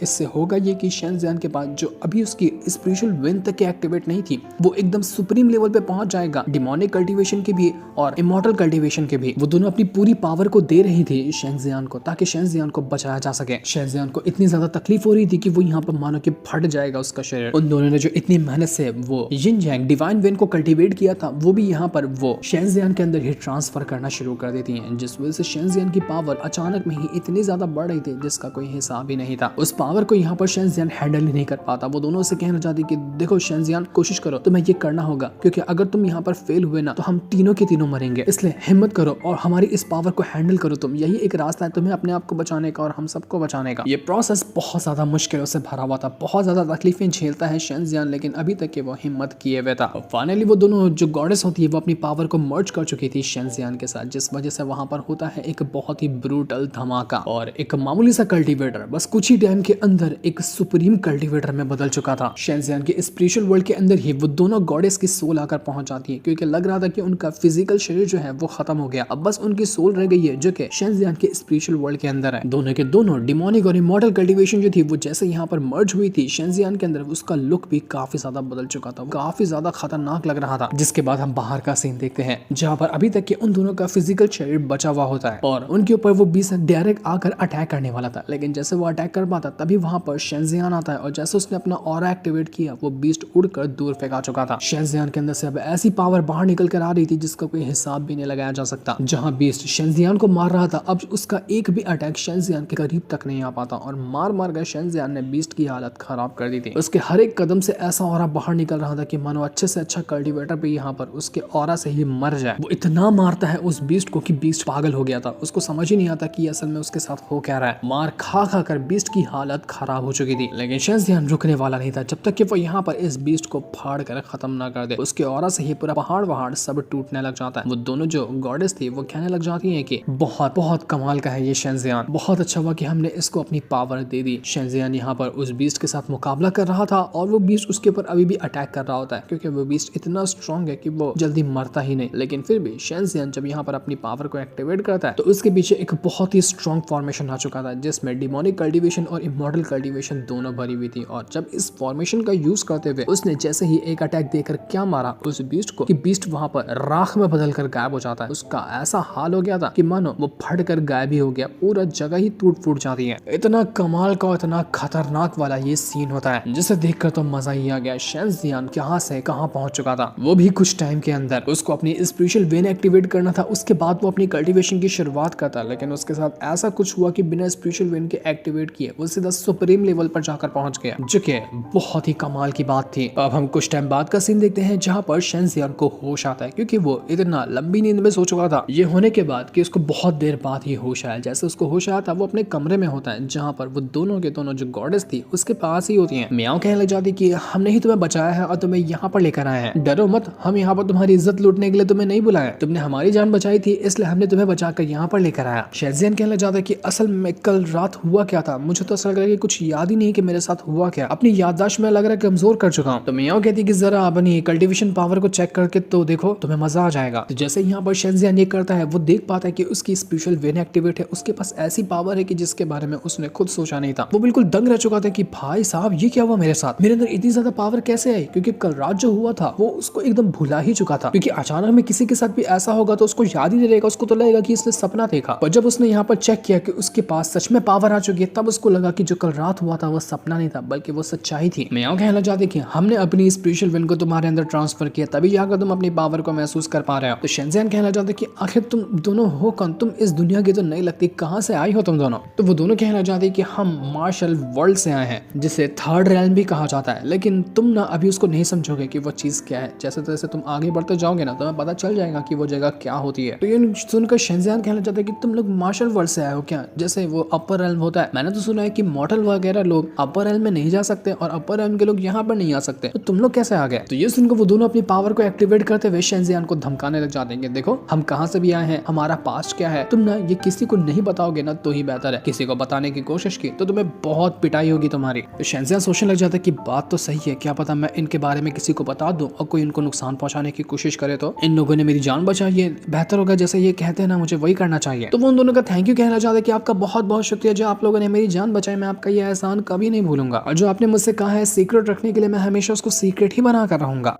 इससे होगा ये कि शेंजियान के पास जो अभी उसकी स्पिरिचुअल विन तक के एक्टिवेट नहीं थी वो एकदम सुप्रीम लेवल पे पहुंच जाएगा, डिमोनिक कल्टीवेशन के भी और इमॉर्टल कल्टीवेशन के भी। वो दोनों अपनी पूरी पावर को दे रही थी शेंजियान को ताकि शेंजियान को बचाया जा सके। शेंजियान को इतनी ज्यादा तकलीफ हो रही थी कि वो यहाँ पर मानो कि फट जाएगा उसका शरीर। उन दोनों ने जो इतनी मेहनत से वो यिन यांग डिवाइन विन को कल्टीवेट किया था वो भी यहाँ पर वो शेंजियान के अंदर ही ट्रांसफर करना शुरू कर देती है, जिस वजह से शेंजियान की पावर अचानक में ही इतनी ज्यादा बढ़ रही थी जिसका कोई हिसाब ही नहीं था। उस पावर को यहाँ पर शेंजियान हैंडल ही नहीं कर पाता। वो दोनों से कहना चाहती कि देखो शेंजियान, कोशिश करो, तुम्हें ये करना होगा, क्योंकि अगर तुम यहाँ पर फेल हुए ना तो हम तीनों के तीनों मरेंगे, इसलिए हिम्मत करो और हमारी इस पावर को हैंडल करो तुम। यही एक रास्ता है तुम्हें अपने आप को बचाने का और हम सबको बचाने का। ये प्रोसेस बहुत ज्यादा मुश्किलों से भरा हुआ था, बहुत ज्यादा तकलीफें झेलता है शेंजियान, लेकिन अभी तक वो हिम्मत किए हुए था। फाइनली वो दोनों जो गॉडेस होती है वो अपनी पावर को मर्ज कर चुकी थी शेंजियान के साथ, जिस वजह से वहां पर होता है एक बहुत ही ब्रूटल धमाका और एक मामूली सा कल्टीवेटर बस कुछ ही टाइम के अंदर एक सुप्रीम कल्टीवेटर में बदल चुका था। शेंजियान के स्पिरिचुअल वर्ल्ड के अंदर ही वो दोनों गॉडेस की सोल आकर पहुंच जाती है, क्योंकि लग रहा था कि उनका फिजिकल शरीर जो है वो खत्म हो गया, अब बस उनकी सोल रह गई है जो कि शेंजियान के स्पिरिचुअल वर्ल्ड के अंदर है। दोनों के दोनों डिमोनिक और इमॉर्टल कल्टीवेशन जो थी वो जैसे यहाँ पर मर्ज हुई थी शेंजियान के अंदर, उसका लुक भी काफी ज्यादा बदल चुका था, काफी ज्यादा खतरनाक लग रहा था। जिसके बाद हम बाहर का सीन देखते हैं जहाँ पर अभी तक के उन दोनों का फिजिकल शरीर बचा हुआ होता है और उनके ऊपर वो बीस्ट डायरेक्ट आकर अटैक करने वाला था, लेकिन जैसे वो अटैक कर पाता तभी वहां पर शेंजियान आता है और जैसे उसने अपना ऑरा एक्टिवेट किया वो बीस्ट उड़कर दूर फेंका चुका था। शेंजियान के अंदर से अब ऐसी पावर बाहर निकल कर आ रही थी जिसका कोई हिसाब भी नहीं लगाया जा सकता। जहां बीस्ट शेंजियान को मार रहा था अब उसका एक भी अटैक शेंजियान के करीब तक नहीं आ पाता और मार मार कर शेंजियान ने बीस्ट की हालत खराब कर दी थी। उसके हर एक कदम से ऐसा ऑरा बाहर निकल रहा था कि मानो अच्छे से अच्छा कल्टीवेटर भी यहाँ पर उसके ऑरा से ही मर जाए। वो इतना मारता है उस बीस्ट को कि बीस्ट पागल हो गया था, उसको समझ ही नहीं आता कि असल में उसके साथ हो क्या रहा है। मार खा खा कर बीस्ट की हालत खराब हो चुकी थी, लेकिन शेंजियान रुकने वाला नहीं था जब तक कि वो यहाँ पर इस बीस्ट को फाड़ कर खत्म ना कर दे। उसके ऑरा से ही पूरा पहाड़ वहाड़ सब टूटने लग जाता है। वो दोनों जो गॉडेस थी वो कहने लग जाती हैं कि बहुत बहुत कमाल का है ये शेंजियान, बहुत अच्छा हुआ कि हमने इसको अपनी पावर दे दी। शेंजियान यहाँ पर उस बीस्ट के साथ मुकाबला कर रहा था और वो बीस्ट उसके ऊपर अभी भी अटैक कर रहा होता है, क्योंकि वो बीस्ट इतना स्ट्रॉन्ग है कि वो जल्दी मरता ही नहीं। लेकिन फिर भी शेंजियान जब यहाँ पर अपनी पावर को एक्टिवेट करता है तो उसके पीछे एक बहुत ही स्ट्रॉन्ग फॉर्मेशन आ चुका था जिसमें डिमोनिक कल्टीवेशन और इमॉर्टल कल्टीवेशन दोनों भरी हुई थी। और जब इस फॉर्मेशन का यूज करते हुए उसने जैसे ही एक अटैक देकर क्या मारा उस बीस्ट को कि बीस्ट वहां पर राख में बदल कर गायब हो जाता है। उसका ऐसा हाल हो गया था कि मानो वो फट कर गायब ही हो गया, पूरा जगह ही टूट फूट जाती है। इतना कमाल का इतना खतरनाक वाला ये सीन होता है जिसे देखकर तो मजा ही आ गया। शेंजियान कहां से कहां पहुंच चुका था, वो भी कुछ टाइम के अंदर। उसको अपनी स्पिरिचुअल वेन एक्टिवेट करना था, उसके बाद वो अपनी कल्टीवेशन की शुरुआत करता, लेकिन उसके साथ ऐसा कुछ हुआ कि बिना स्पिरिचुअल वेन के एक्टिवेट किए वो सीधा सुप्रीम लेवल पर जाकर पहुंच गया, जो कि बहुत ही कमाल की बात थी। अब हम कुछ टाइम बाद का सीन देखते हैं जहां पर शेंजियान को होश आता है, क्योंकि वो इतना लंबी नींद में सो चुका था ये होने के बाद कि उसको बहुत देर बाद ही होश आया। जैसे उसको होश आया था वो अपने कमरे में होता है जहां पर वो दोनों के दोनों जो गॉडेस थी उसके पास ही होती हैं। मियाओ कहने लग जाती कि हमने ही तुम्हें बचाया है और तुम्हें यहाँ पर लेकर आए हैं, डरो मत, हम यहाँ पर तुम्हारी इज्जत लूटने के लिए तुम्हें नहीं बुलाया, तुमने हमारी जान बचाई थी इसलिए हमने तुम्हें बचाकर यहाँ पर लेकर आया। शेंजियान कहने लग जाता है कि असल में कल रात हुआ क्या था, मुझे तो ऐसा लगा रहा है कि कुछ याद ही नहीं कि मेरे साथ हुआ क्या, अपनी याददाश्त में लग रहा है कमजोर कर चुका हूँ। तो मियाओ कहती है कि जरा अपनी कल्टीवेशन पावर को चेक करके तो देखो, तुम्हें मजा आ जाएगा। तो जैसे यहाँ पर शेंजियान ये करता है, वो देख पाता है कि उसकी स्पेशल वेन एक्टिवेट है, उसके पास ऐसी पावर है कि जिसके बारे में उसने खुद सोचा नहीं था। वो बिल्कुल दंग रह चुका था कि भाई साहब ये क्या हुआ मेरे साथ, मेरे अंदर इतनी ज्यादा पावर कैसे आई, क्योंकि कल रात जो हुआ था वो उसको एकदम भुला ही चुका था, क्योंकि अचानक में किसी के साथ भी ऐसा होगा तो उसको याद ही नहीं रहेगा, उसको तो लगेगा कि इसने सपना देखा। पर जब उसने यहाँ पर चेक किया कि उसके पास सच में पावर आ चुकी है, तब उसको लगा कि जो कल रात हुआ था वो सपना नहीं था बल्कि वो सच्चाई थी। मियाओ कहने लग जाते कि हमने अपनी स्पेशल विन को तुम्हारे अंदर ट्रांसफर किया, तभी जाकर तुम अपनी पावर को महसूस कर पा रहे हो। तो शेंजियान कहना चाहते कि आखिर तुम दोनों हो कौन, तुम इस दुनिया की तो नहीं लगती, कहाँ से आई हो तुम दोनों। तो वो दोनों कहना चाहते कि हम मार्शल वर्ल्ड से आए हैं, जिसे थर्ड रेल्म भी कहा जाता है, लेकिन तुम ना अभी उसको नहीं समझोगे कि वो चीज क्या है। जैसे जैसे तुम आगे बढ़ते जाओगे ना, तुम्हें पता चल जाएगा कि वो जगह क्या होती है। तो ये सुनकर शेंजियान कहना चाहते कि तुम लोग मार्शल वर्ल्ड से आए हो क्या, जैसे वो अपर रेल्म होता है। मैंने तो सुना है कि मॉर्टल वगैरह लोग अपर रेल्म में नहीं जा सकते और अपर रेल्म के लोग यहाँ पर नहीं आ सकते, तो तुम लोग कैसे आ गए। तो ये सुनकर वो दोनों अपनी पावर को एक्टिवेट करते हुए शेंजियान को धमकाने लग जाते हैं, देखो हम कहाँ से भी आए हैं, हमारा पास्ट क्या है, तुम ना ये किसी को नहीं बताओगे ना तो ही बेहतर है, किसी को बताने की कोशिश की तो तुम्हें बहुत पिटाई होगी तुम्हारी। तो शेंजियान सोचने लग जाता है कि बात तो सही है, क्या पता मैं इनके बारे में किसी को बता दूं और कोई इनको नुकसान पहुंचाने की कोशिश करे तो इन लोगों ने मेरी जान बचाई है, बेहतर होगा जैसे ये कहते हैं ना मुझे वही करना चाहिए। तो वो उन दोनों का थैंक यू कहना चाहते हैं कि आपका बहुत बहुत शुक्रिया, जो आप लोगों ने मेरी जान बचाई, मैं आपका ये एहसान कभी नहीं भूलूंगा, और जो आपने मुझसे कहा है सीक्रेट रखने के लिए, मैं हमेशा उसको सीक्रेट ही बना कर रहूंगा।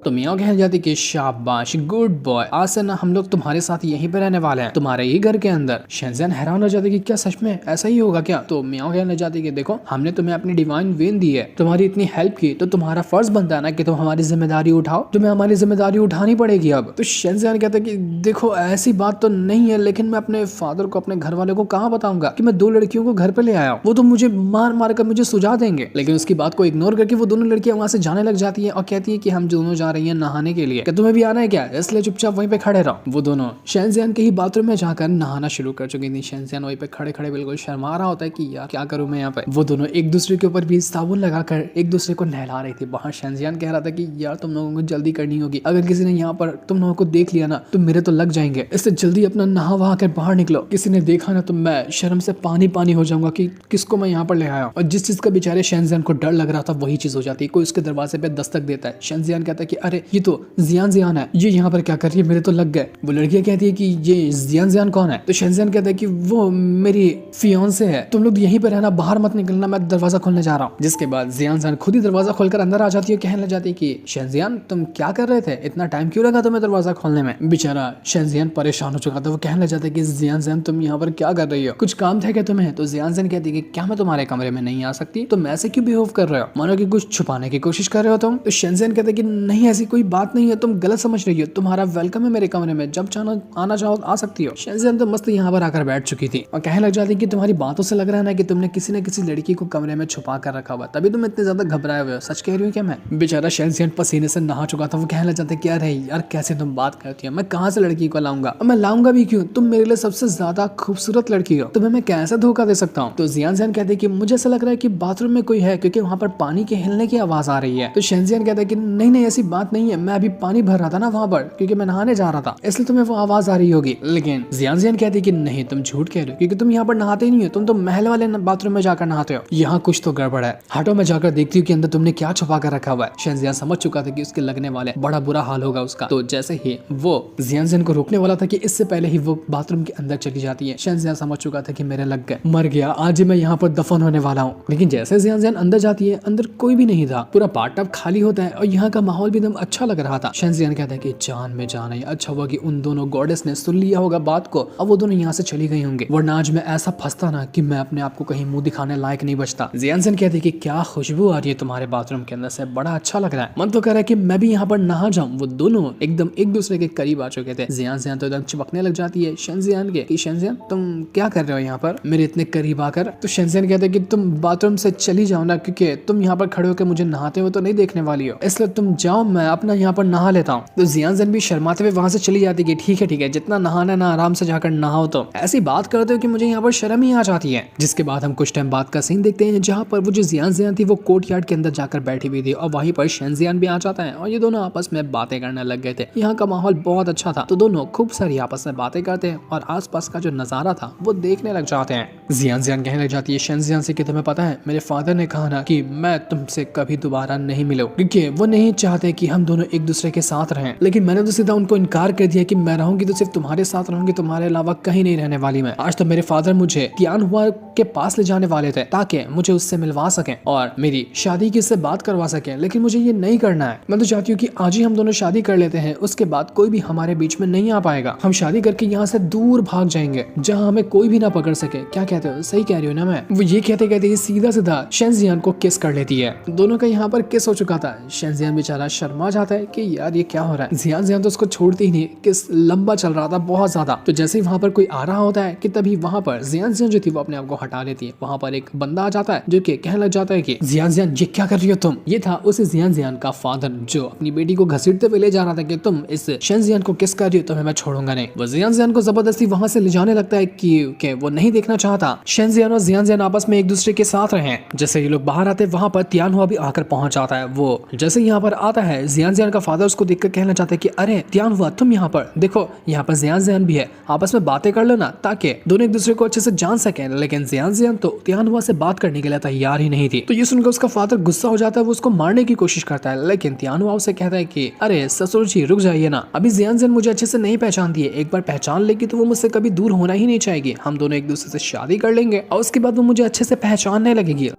तो मियाओ कहने जाती कि शाबाश गुड बॉय, आज से ना हम लोग तुम्हारे साथ यहीं पे रहने वाले हैं, तुम्हारे ही घर के अंदर। शेंजियान हैरान हो जाती कि क्या सच में ऐसा ही होगा क्या। तो मियाओ कहने जाती कि देखो हमने तुम्हें अपनी डिवाइन वेन दी है, तुम्हारी इतनी हेल्प की, तो तुम्हारा फर्ज बनता है ना कि तुम हमारी जिम्मेदारी उठाओ, तुम्हें हमारी जिम्मेदारी उठानी पड़ेगी अब। तो शेंजियान कहता है कि देखो ऐसी बात तो नहीं है, लेकिन मैं अपने फादर को, अपने घर वाले को कहाँ बताऊंगा कि मैं 2 लड़कियों को घर पे ले आया हूँ, वो तो मुझे मार मार कर मुझे सुझा देंगे। लेकिन उसकी बात को इग्नोर करके वो दोनों लड़कियां वहां से जाने लग जाती है और कहती है कि हम दोनों जा रही है नहाने के लिए, क्या तुम्हें भी आना है क्या, इसलिए चुपचाप वहीं पे खड़े रहो। वो दोनों शेंजियान के ही बाथरूम में जाकर नहाना शुरू कर चुकी थी। शेंजियान वहीं पे खड़े खड़े बिल्कुल शर्मा रहा होता है कि यार क्या करूं मैं यहाँ पे। वो दोनों एक दूसरे के ऊपर भी साबुन लगाकर एक दूसरे को नहला रही थी। वहां शेंजियान कह रहा था कि यार तुम लोगों को जल्दी करनी होगी, अगर किसी ने यहाँ पर तुम लोगों को देख लिया ना तो मेरे तो लग जाएंगे, इससे जल्दी अपना नहा वहा कर बाहर निकलो, किसी ने देखा ना तो मैं शर्म से पानी पानी हो जाऊंगा कि किसको मैं यहाँ पर ले आया। और जिस चीज का बेचारे शेंजियान को डर लग रहा था वही चीज हो जाती है। कोई उसके दरवाजे पे दस्तक देता है, शेंजियान कहता है कि अरे ये तो जियान है, ये यहाँ पर क्या कर रही है, मेरे तो लग गए। वो लड़कियां कहती है कि ये जियान कौन है। तो शेंजियान कहता है कि वो मेरी फियांसे है, तुम लोग यहीं पर रहना, बाहर मत निकलना, मैं दरवाजा खोलने जा रहा हूँ। जिसके बाद जियान खुद ही दरवाजा खोलकर अंदर आ जाती है, कहने लग जाती है कि शेंजियान तुम क्या कर रहे थे, इतना टाइम क्यों लगा तुम्हें दरवाजा खोलने में। बेचारा शेंजियान परेशान हो चुका था, वो कहने लग जाता है कि जियान तुम यहाँ पर क्या कर रही हो, कुछ काम था क्या तुम्हें। तो जियान कहती है कि क्या मैं तुम्हारे कमरे में नहीं आ सकती, तुम ऐसे क्यों बिहेव कर रहे हो, मानो कि कुछ छुपाने की कोशिश कर रहे हो तुम। तो शेंजियान कहते हैं कि नहीं ऐसी कोई बात नहीं है, तुम गलत समझ रही हो, तुम्हारा वेलकम है मेरे कमरे में, जब चाहो आना चाहो आ सकती हो। शेंजियान तो मस्त यहाँ पर आकर बैठ चुकी थी और कहने लग जाती कि तुम्हारी बातों से लग रहा है ना कि तुमने किसी न किसी लड़की को कमरे में छुपा कर रखा हुआ, तभी तुम इतने ज्यादा घबराए हुए हो, सच कह रही हो क्या मैं। बेचारा शेंजियान पसीने से नहा चुका था, वो कहने लग जाता कि अरे यार कैसे तुम बात करती हो, मैं कहाँ से लड़की को लाऊंगा, मैं लाऊंगा भी क्यों, तुम मेरे लिए सबसे ज्यादा खूबसूरत लड़की हो, तुम्हें मैं कैसे धोखा दे सकता हूँ। तो जियान कहते कि मुझे ऐसा लग रहा है कि बाथरूम में कोई है, क्योंकि वहाँ पर पानी के हिलने की आवाज आ रही है। तो शेंजियान कहता है कि नहीं ऐसी बात नहीं है, मैं अभी पानी भर रहा था ना वहाँ पर, क्योंकि मैं नहाने जा रहा था, इसलिए तुम्हें वो आवाज आ रही होगी। लेकिन जियान कहती कि नहीं तुम झूठ कह रहे हो, क्योंकि तुम यहाँ पर नहाते ही नहीं हो, तुम तो महल वाले बाथरूम में जाकर नहाते हो, यहाँ कुछ तो गड़बड़ है, हटो मैं जाकर देखती हूँ कि अंदर तुमने क्या छुपा कर रखा हुआ है। शेंजियान समझ चुका था कि उसके लगने वाले बड़ा बुरा हाल होगा उसका। तो जैसे ही वो जियान को रोकने वाला था कि इससे पहले ही वो बाथरूम के अंदर चली जाती है, शेंजियान समझ चुका था कि मेरे लग गए, मर गया, आज ही मैं यहाँ पर दफन होने वाला हूँ। लेकिन जैसे जियान अंदर जाती है, अंदर कोई भी नहीं था, पूरा बाथटब खाली होता है और यहाँ का माहौल भी एकदम अच्छा लग रहा था। शेंजियान कहता है कि जान में जान है, अच्छा हुआ कि उन दोनों गॉडेस ने सुन लिया होगा बात को, अब वो दोनों यहाँ से चली गई होंगे, वरना आज मैं ऐसा फंसता ना कि मैं अपने आप को कहीं मुंह दिखाने लायक नहीं बचता। जियान कहती कि क्या खुशबू आ रही है तुम्हारे बाथरूम के अंदर से, बड़ा अच्छा लग रहा है, मन तो कह रहा है कि मैं भी यहाँ पर नहा जाऊं। वो दोनों एकदम एक दूसरे के करीब आ चुके थे। जियान तो एकदम चिपकने लग जाती है शेंजियान के कि शेंजियान तुम क्या कर रहे हो यहाँ पर मेरे इतने करीब आकर। तो शेंजियान कहते हैं कि तुम बाथरूम से चली जाओ ना, क्योंकि तुम यहाँ पर खड़े होकर मुझे नहाते हुए तो नहीं देखने वाली हो, इसलिए तुम जाओ, मैं अपना यहाँ पर नहा लेता हूँ। तो जियान जैन भी शर्माते हुए वहां से चली जाती है कि ठीक है जितना नहाना ना आराम से जाकर नहाओ। तो ऐसी बात करते हो कि मुझे यहाँ पर शर्म ही आ जाती है। जिसके बाद हम कुछ टाइम बाद का सीन देखते हैं जहाँ पर वो जो जियान जियान थी वो कोर्ट यार्ड के अंदर जाकर बैठी हुई थी और वहीं पर शेंजियान भी आ जाता है और ये दोनों आपस में बातें करने लग गए थे। यहाँ का माहौल बहुत अच्छा था तो दोनों खूब सारी आपस में बातें करते हैं और आसपास का जो नजारा था वो देखने लग जाते हैं। जियान जियान कहने लग जाती है शेंजियान से कि तुम्हें पता है मेरे फादर ने कहा ना कि मैं तुमसे कभी दोबारा नहीं मिलूं क्योंकि वो नहीं चाहते कि हम दोनों एक दूसरे के साथ रहें। लेकिन मैंने तो सीधा उनको इनकार कर दिया कि मैं रहूंगी तो सिर्फ तुम्हारे साथ रहूंगी, तुम्हारे अलावा कहीं नहीं रहने वाली मैं। आज तो मेरे फादर मुझे तियानहुआ के पास ले जाने वाले थे ताकि मुझे उससे मिलवा सकें और मेरी शादी की उससे बात करवा सकें, लेकिन मुझे ये नहीं करना है। मैं तो चाहती हूँ कि आज ही हम दोनों शादी कर लेते हैं, उसके बाद कोई भी हमारे बीच में नहीं आ पाएगा। हम शादी करके यहाँ से दूर भाग जाएंगे जहाँ हमें कोई भी ना पकड़ सके। क्या कहते हो? सही कह रही हो ना मैं? वो ये कहते कहते सीधा सीधा शेंजियान को किस कर लेती है। दोनों का यहाँ पर किस हो चुका था। शेंजियान बेचारा शर्मा जाता है कि यार ये क्या हो रहा है। जियान तो उसको छोड़ती ही नहीं, किस लंबा चल रहा था बहुत ज्यादा। तो जैसे ही वहाँ पर कोई आ रहा होता है कि तभी वहाँ पर जियान जो थी वो अपने आप को हटा लेती है। वहाँ पर एक बंदा आ जाता है जो कि कहने लग जाता है कि जियान ये क्या कर रही हो तुम। ये था उस जियान का फादर जो अपनी बेटी को घसीटते हुए ले जा रहा था कि तुम इस शेंजियान को किस कर रही हो, तुम्हें मैं छोड़ूंगा नहीं। वो जियान को जबरदस्ती वहाँ से ले जाने लगता है कि वो नहीं देखना चाहता शेंजियान और जियान आपस में एक दूसरे के साथ रहे। जैसे ये लोग बाहर आते वहाँ पर तियानहुआ भी आकर पहुंच जाता है। वो जैसे यहाँ पर आता है जियान का फादर उसको देखकर कहना चाहता है कि अरे तियानहुआ तुम यहाँ पर देखो, यहाँ पर जियान भी है, आपस में बातें कर लो ना ताकि दोनों एक दूसरे को अच्छे से जान सकें। लेकिन जियान तो तियानहुआ से बात करने के लिए तैयार ही नहीं थी। तो ये सुनकर उसका फादर गुस्सा हो जाता है, वो उसको मारने की कोशिश करता है। लेकिन तियानहुआ उसे कहता है कि अरे ससुर जी रुक जाइए ना, अभी जियान मुझे अच्छे से नहीं पहचानती है, एक बार पहचान लेगी तो वो मुझसे कभी दूर होना ही नहीं चाहेगी। हम दोनों एक दूसरे से शादी कर लेंगे और उसके बाद वो मुझे अच्छे से पहचानने लगेगी।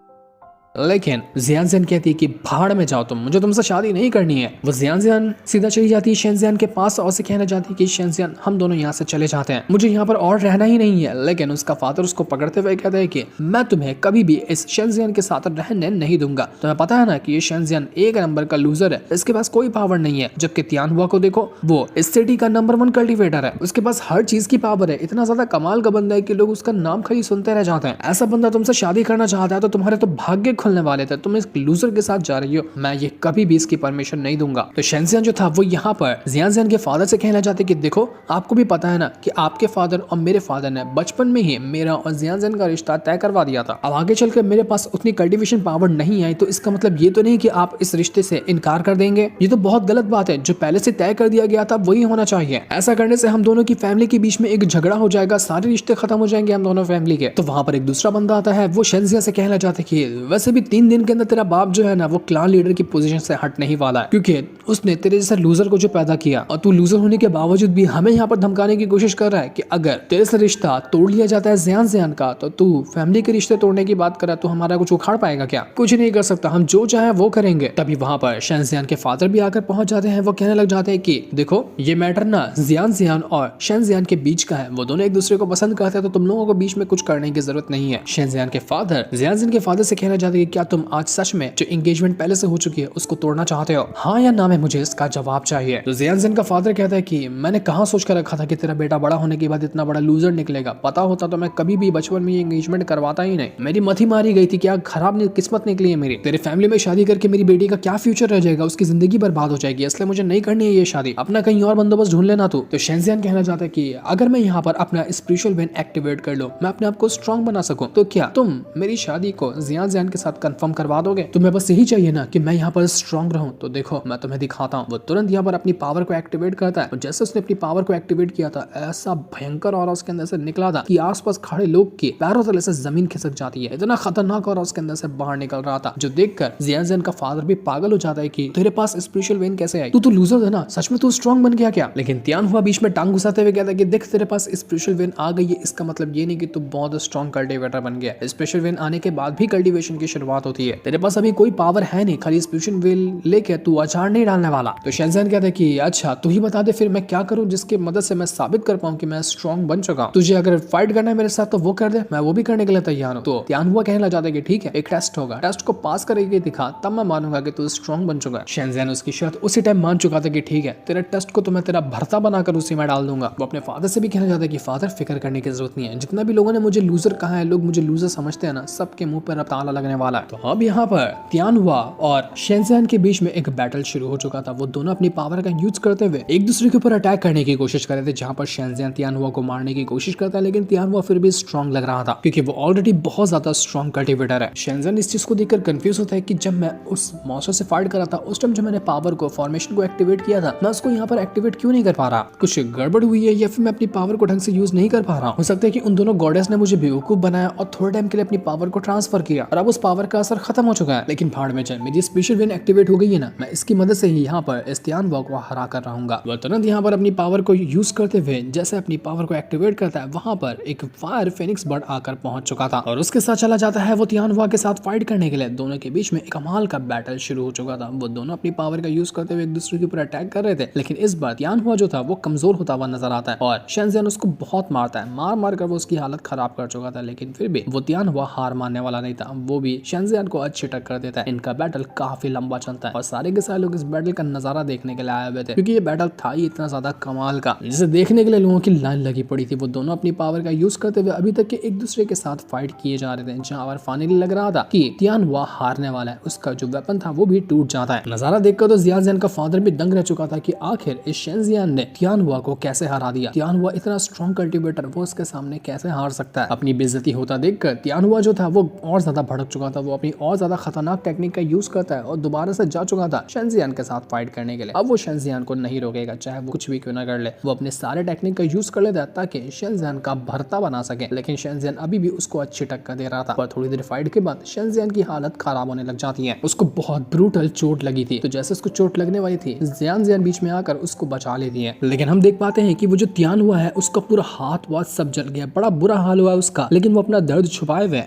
लेकिन जियान कहती है कि भाड़ में जाओ तुम, मुझे तुमसे शादी नहीं करनी है। वो जियान सीधा चली जाती है शेंजियान के पास और उसे कहना चाहती है कि शेंजियान हम दोनों यहाँ से चले जाते हैं, मुझे यहाँ पर और रहना ही नहीं है। लेकिन उसका फादर उसको पकड़ते हुए कहता है कि मैं तुम्हें कभी भी इस शेंजियान के साथ रहने नहीं दूंगा। तुम्हें पता है ना कि ये शेंजियान एक नंबर का लूजर है, इसके पास कोई पावर नहीं है। जबकि तियानहुआ को देखो, वो इस सिटी का नंबर 1 कल्टिवेटर है, उसके पास हर चीज की पावर है, इतना ज्यादा कमाल का बंदा है कि लोग उसका नाम खाली सुनते रह जाते हैं। ऐसा बंदा तुमसे शादी करना चाहता है तो तुम्हारे तो भाग्य खुलने वाले थे, तुम इस लूजर के साथ जा रही हो, मैं ये कभी भी इसकी परमिशन नहीं दूंगा। तो शेंजियान जो था वो यहाँ पर जियान के फादर से कहना चाहते कि देखो आपको भी पता है ना कि आपके फादर और मेरे फादर ने बचपन में ही मेरा और जियान का रिश्ता तय करवा दिया था। अब आगे चलकर मेरे पास उतनी कल्टीवेशन पावर नहीं आई तो इसका मतलब ये तो नहीं कि आप इस रिश्ते से इनकार कर देंगे। ये तो बहुत गलत बात है, जो पहले से तय कर दिया गया था वही होना चाहिए। ऐसा करने से हम दोनों की फैमिली के बीच में एक झगड़ा हो जाएगा, सारे रिश्ते खत्म हो जाएंगे हम दोनों फैमिली के। तो वहां पर एक दूसरा बंदा आता है, वो शेंजिया से कहना चाहते कि वैसे भी 3 दिन के अंदर तेरा बाप जो है ना वो क्लान लीडर की पोजीशन से हट नहीं वाला है, क्योंकि उसने तेरे जैसा लूजर को जो पैदा किया और तू लूजर होने के बावजूद भी हमें यहाँ पर धमकाने की कोशिश कर रहा है कि अगर तेरे से रिश्ता तोड़ लिया जाता है जियान का तो तू फैमिली के रिश्ते तोड़ने की बात कर रहा है, तो हमारा कुछ उखाड़ पाएगा क्या? कुछ नहीं कर सकता, हम जो चाहे वो करेंगे। तभी वहां पर शेंजियान के फादर भी आकर पहुंच जाते हैं। वो कहने लग जाते हैं कि देखो ये मैटर ना जियान और शेंजियान के बीच का है, वो दोनों एक दूसरे को पसंद करते हैं, तो तुम लोगों को बीच में कुछ करने की जरूरत नहीं है। शेंजियान के फादर जियान के फादर से कहना चाहते हैं कि क्या तुम आज सच में जो एंगेजमेंट पहले से हो चुकी है उसको तोड़ना चाहते हो, हाँ या ना में मुझे इसका जवाब चाहिए। तो जियान का फादर कहता है कि मैंने कहाँ सोच कर रखा था कि तेरा बेटा बड़ा होने के बाद इतना बड़ा लूजर निकलेगा, पता होता तो मैं कभी भी बचपन में ये एंगेजमेंट करवाता ही नहीं। मेरी मथी मारी गई थी, क्या खराब किस्मत निकली है मेरी। तेरे फैमिली में शादी करके मेरी बेटी का क्या फ्यूचर रह जाएगा, उसकी जिंदगी बर्बाद हो जाएगी, इसलिए मुझे नहीं करनी है ये शादी, अपना कहीं और बंदोबस्त ढूंढ लेना तू। तो शेंजियान कहना चाहता है कि अगर मैं यहाँ पर अपना स्पिरिचुअल वेन एक्टिवेट कर लूं, मैं अपने आप को स्ट्रॉन्ग बना सकूं, तो क्या तुम मेरी शादी को जियान के साथ कंफर्म करवा दोगे? तुम्हें बस यही चाहिए ना कि मैं यहाँ पर स्ट्रॉन्ग रहूं, तो देखो मैं तुम्हें दिखाता हूँ। वो तुरंत यहाँ पर अपनी पावर को एक्टिवेट करता है और जैसे उसने अपनी पावर को एक्टिवेट किया था ऐसा भयंकर ऑरा उसके अंदर से निकला था कि आसपास खड़े लोग के पैरों तले से जमीन खिसक जाती है। इतना खतरनाक ऑरा उसके अंदर से बाहर निकल रहा था, जो देखकर जियान का फादर भी पागल हो जाता है कि तेरे पास स्पिरिचुअल वेन कैसे आई, तू लूजर है ना, सच में तू स्ट्रॉन्ग बन गया क्या? लेकिन तियानहुआ बीच में टांग घुसाते हुए कहता है कि देख तेरे पास स्पिरिचुअल वेन आ गई है, इसका मतलब ये नहीं कि तू बहुत स्ट्रॉन्ग कल्टिवेटर बन गया। स्पिरिचुअल वेन आने के बाद भी कल्टिवेशन की शुरुआत होती है, तेरे पास अभी कोई पावर है नहीं, खाली स्पिरिचुअल वेन लेके तू अचार नहीं डालने वाला। तो शेंजियान कहता है कि अच्छा तू ही बता दे फिर मैं क्या करूं जिसकी मदद से मैं साबित कर पाऊं कि मैं स्ट्रॉन्ग बन चुका हूं। तुझे अगर फाइट करना है मेरे साथ तो वो कर दे, मैं वो भी करने के लिए तैयार हूं। तो तियानहुआ कहने लग जाता है कि ठीक है एक टेस्ट होगा, टेस्ट को पास करके दिखा तब मैं मानूंगा कि तू स्ट्रॉन्ग बन चुका है। शेंजियान उसकी शर्त उसी टाइम मान चुका था कि ठीक है तेरे टेस्ट को तो मैं तेरा भरता बनाकर उसी में डाल दूंगा। वो अपने फादर से भी कहना चाहता है कि फादर फिक्र करने की जरूरत नहीं है, जितना भी लोगों ने मुझे लूजर कहा है, लोग मुझे लूजर समझते हैं ना, सबके मुंह पर अब ताला लगने वाला है। तो अब यहाँ पर तियानहुआ और शेंजियान के बीच में एक बैटल शुरू हो चुका था। वो दोनों अपनी पावर का यूज करते हुए एक दूसरे के ऊपर अटैक करने की कोशिश कर रहे थे, जहाँ पर शेंजियान तियानहुआ को मारने की कोशिश करता है, लेकिन तियानहुआ फिर भी स्ट्रॉन्ग लग रहा था क्योंकि वो ऑलरेडी बहुत ज्यादा स्ट्रॉन्ग कल्टिवेटर है। शेंजियान इस चीज को देखकर कंफ्यूज होता है कि जब मैं उस मॉन्स्टर से फाइट कर रहा था उस टाइम जब मैंने पावर को फॉर्मेशन को एक्टिवेट किया था, मैं उसको यहाँ पर एक्टिवेट क्यों नहीं कर पा रहा? कुछ गड़बड़ हुई है या फिर मैं अपनी पावर को ढंग से यूज नहीं कर पा रहा? हो सकता है कि उन दोनों गॉडेस ने मुझे बेवकूफ बनाया और थोड़े टाइम के लिए अपनी पावर को ट्रांसफर किया और अब उस पावर का असर खत्म हो चुका है। लेकिन भाड़ में जाए, मेरी स्पेशल विन एक्टिवेट हो गई है ना, मैं इसकी मदद से ही यहाँ पर इस तियानहुआ को हरा कर रहूंगा। वह तुरंत यहाँ पर अपनी पावर को यूज करते हुए जैसे अपनी पावर को एक्टिवेट करता है, वहां पर एक फायर फेनिक्स बर्ड आकर पहुंच चुका था और उसके साथ चला जाता है वो तियानहुआ के साथ फाइट करने के लिए। दोनों के बीच में एक कमाल का बैटल शुरू हो चुका था। वो दोनों अपनी पावर का यूज करते हुए एक दूसरे के ऊपर अटैक कर रहे थे, लेकिन इस बार तियानहुआ जो था वो कमजोर होता हुआ नजर आता है और शेंजियान उसको बहुत मारता है। मार मार कर वो उसकी हालत खराब कर चुका था, लेकिन फिर भी वो तियानहुआ हार मानने वाला नहीं था। वो भी शेंजियान को अच्छी टक्कर देता है। इनका बैटल काफी लंबा चलता है और सारे के सारे लोग इस बैटल का नजारा देखने के लिए आए हुए थे क्योंकि ये बैटल था ही इतना ज्यादा कमाल का, जिसे देखने के लिए लोगों की लाइन लगी पड़ी थी। वो दोनों अपनी पावर का यूज करते हुए अभी तक के एक दूसरे के साथ फाइट किए जा रहे थे, जहां पर फाइनली लग रहा था कि तियानहुआ हारने वाला है। उसका जो वेपन था वो भी टूट जाता है। नजारा देखकर तो जियान का फादर भी दंग रह चुका था कि आखिर इस शेंजियान ने तियानहुआ को कैसे हरा दिया। तियानहुआ इतना स्ट्रॉन्ग कल्टिवेटर, वो उसके सामने कैसे हार सकता है? अपनी बेइज्जती होता देखकर तियानहुआ जो था वो और ज्यादा भड़क चुका था। वो अपनी और ज्यादा खतरनाक टेक्निक का यूज करता है और दोबारा से जा चुका था शेंजियान के साथ फाइट करने के लिए। अब वो शेंजियान को नहीं रोकेगा, चाहे वो कुछ भी क्यों ना कर ले। वो अपने सारे टेक्निक का यूज कर लेता है ताकि शेंजियान का भरता बना सके, लेकिन शेंजियान अभी भी उसको अच्छी टक्कर दे रहा था। पर थोड़ी देर फाइट के बाद शेंजियान की हालत खराब होने लग जाती है। उसको बहुत ब्रूटल चोट लगी थी, तो जैसे उसको चोट लगने वाली थी जियान बीच में आकर उसको बचा लेती है। लेकिन हम देख पाते हैं कि वो जो तियानहुआ है उसका पूरा हाथ वाथ सब जल गया, बड़ा बुरा हाल हुआ है उसका, लेकिन वो अपना दर्द छुपाए हुए।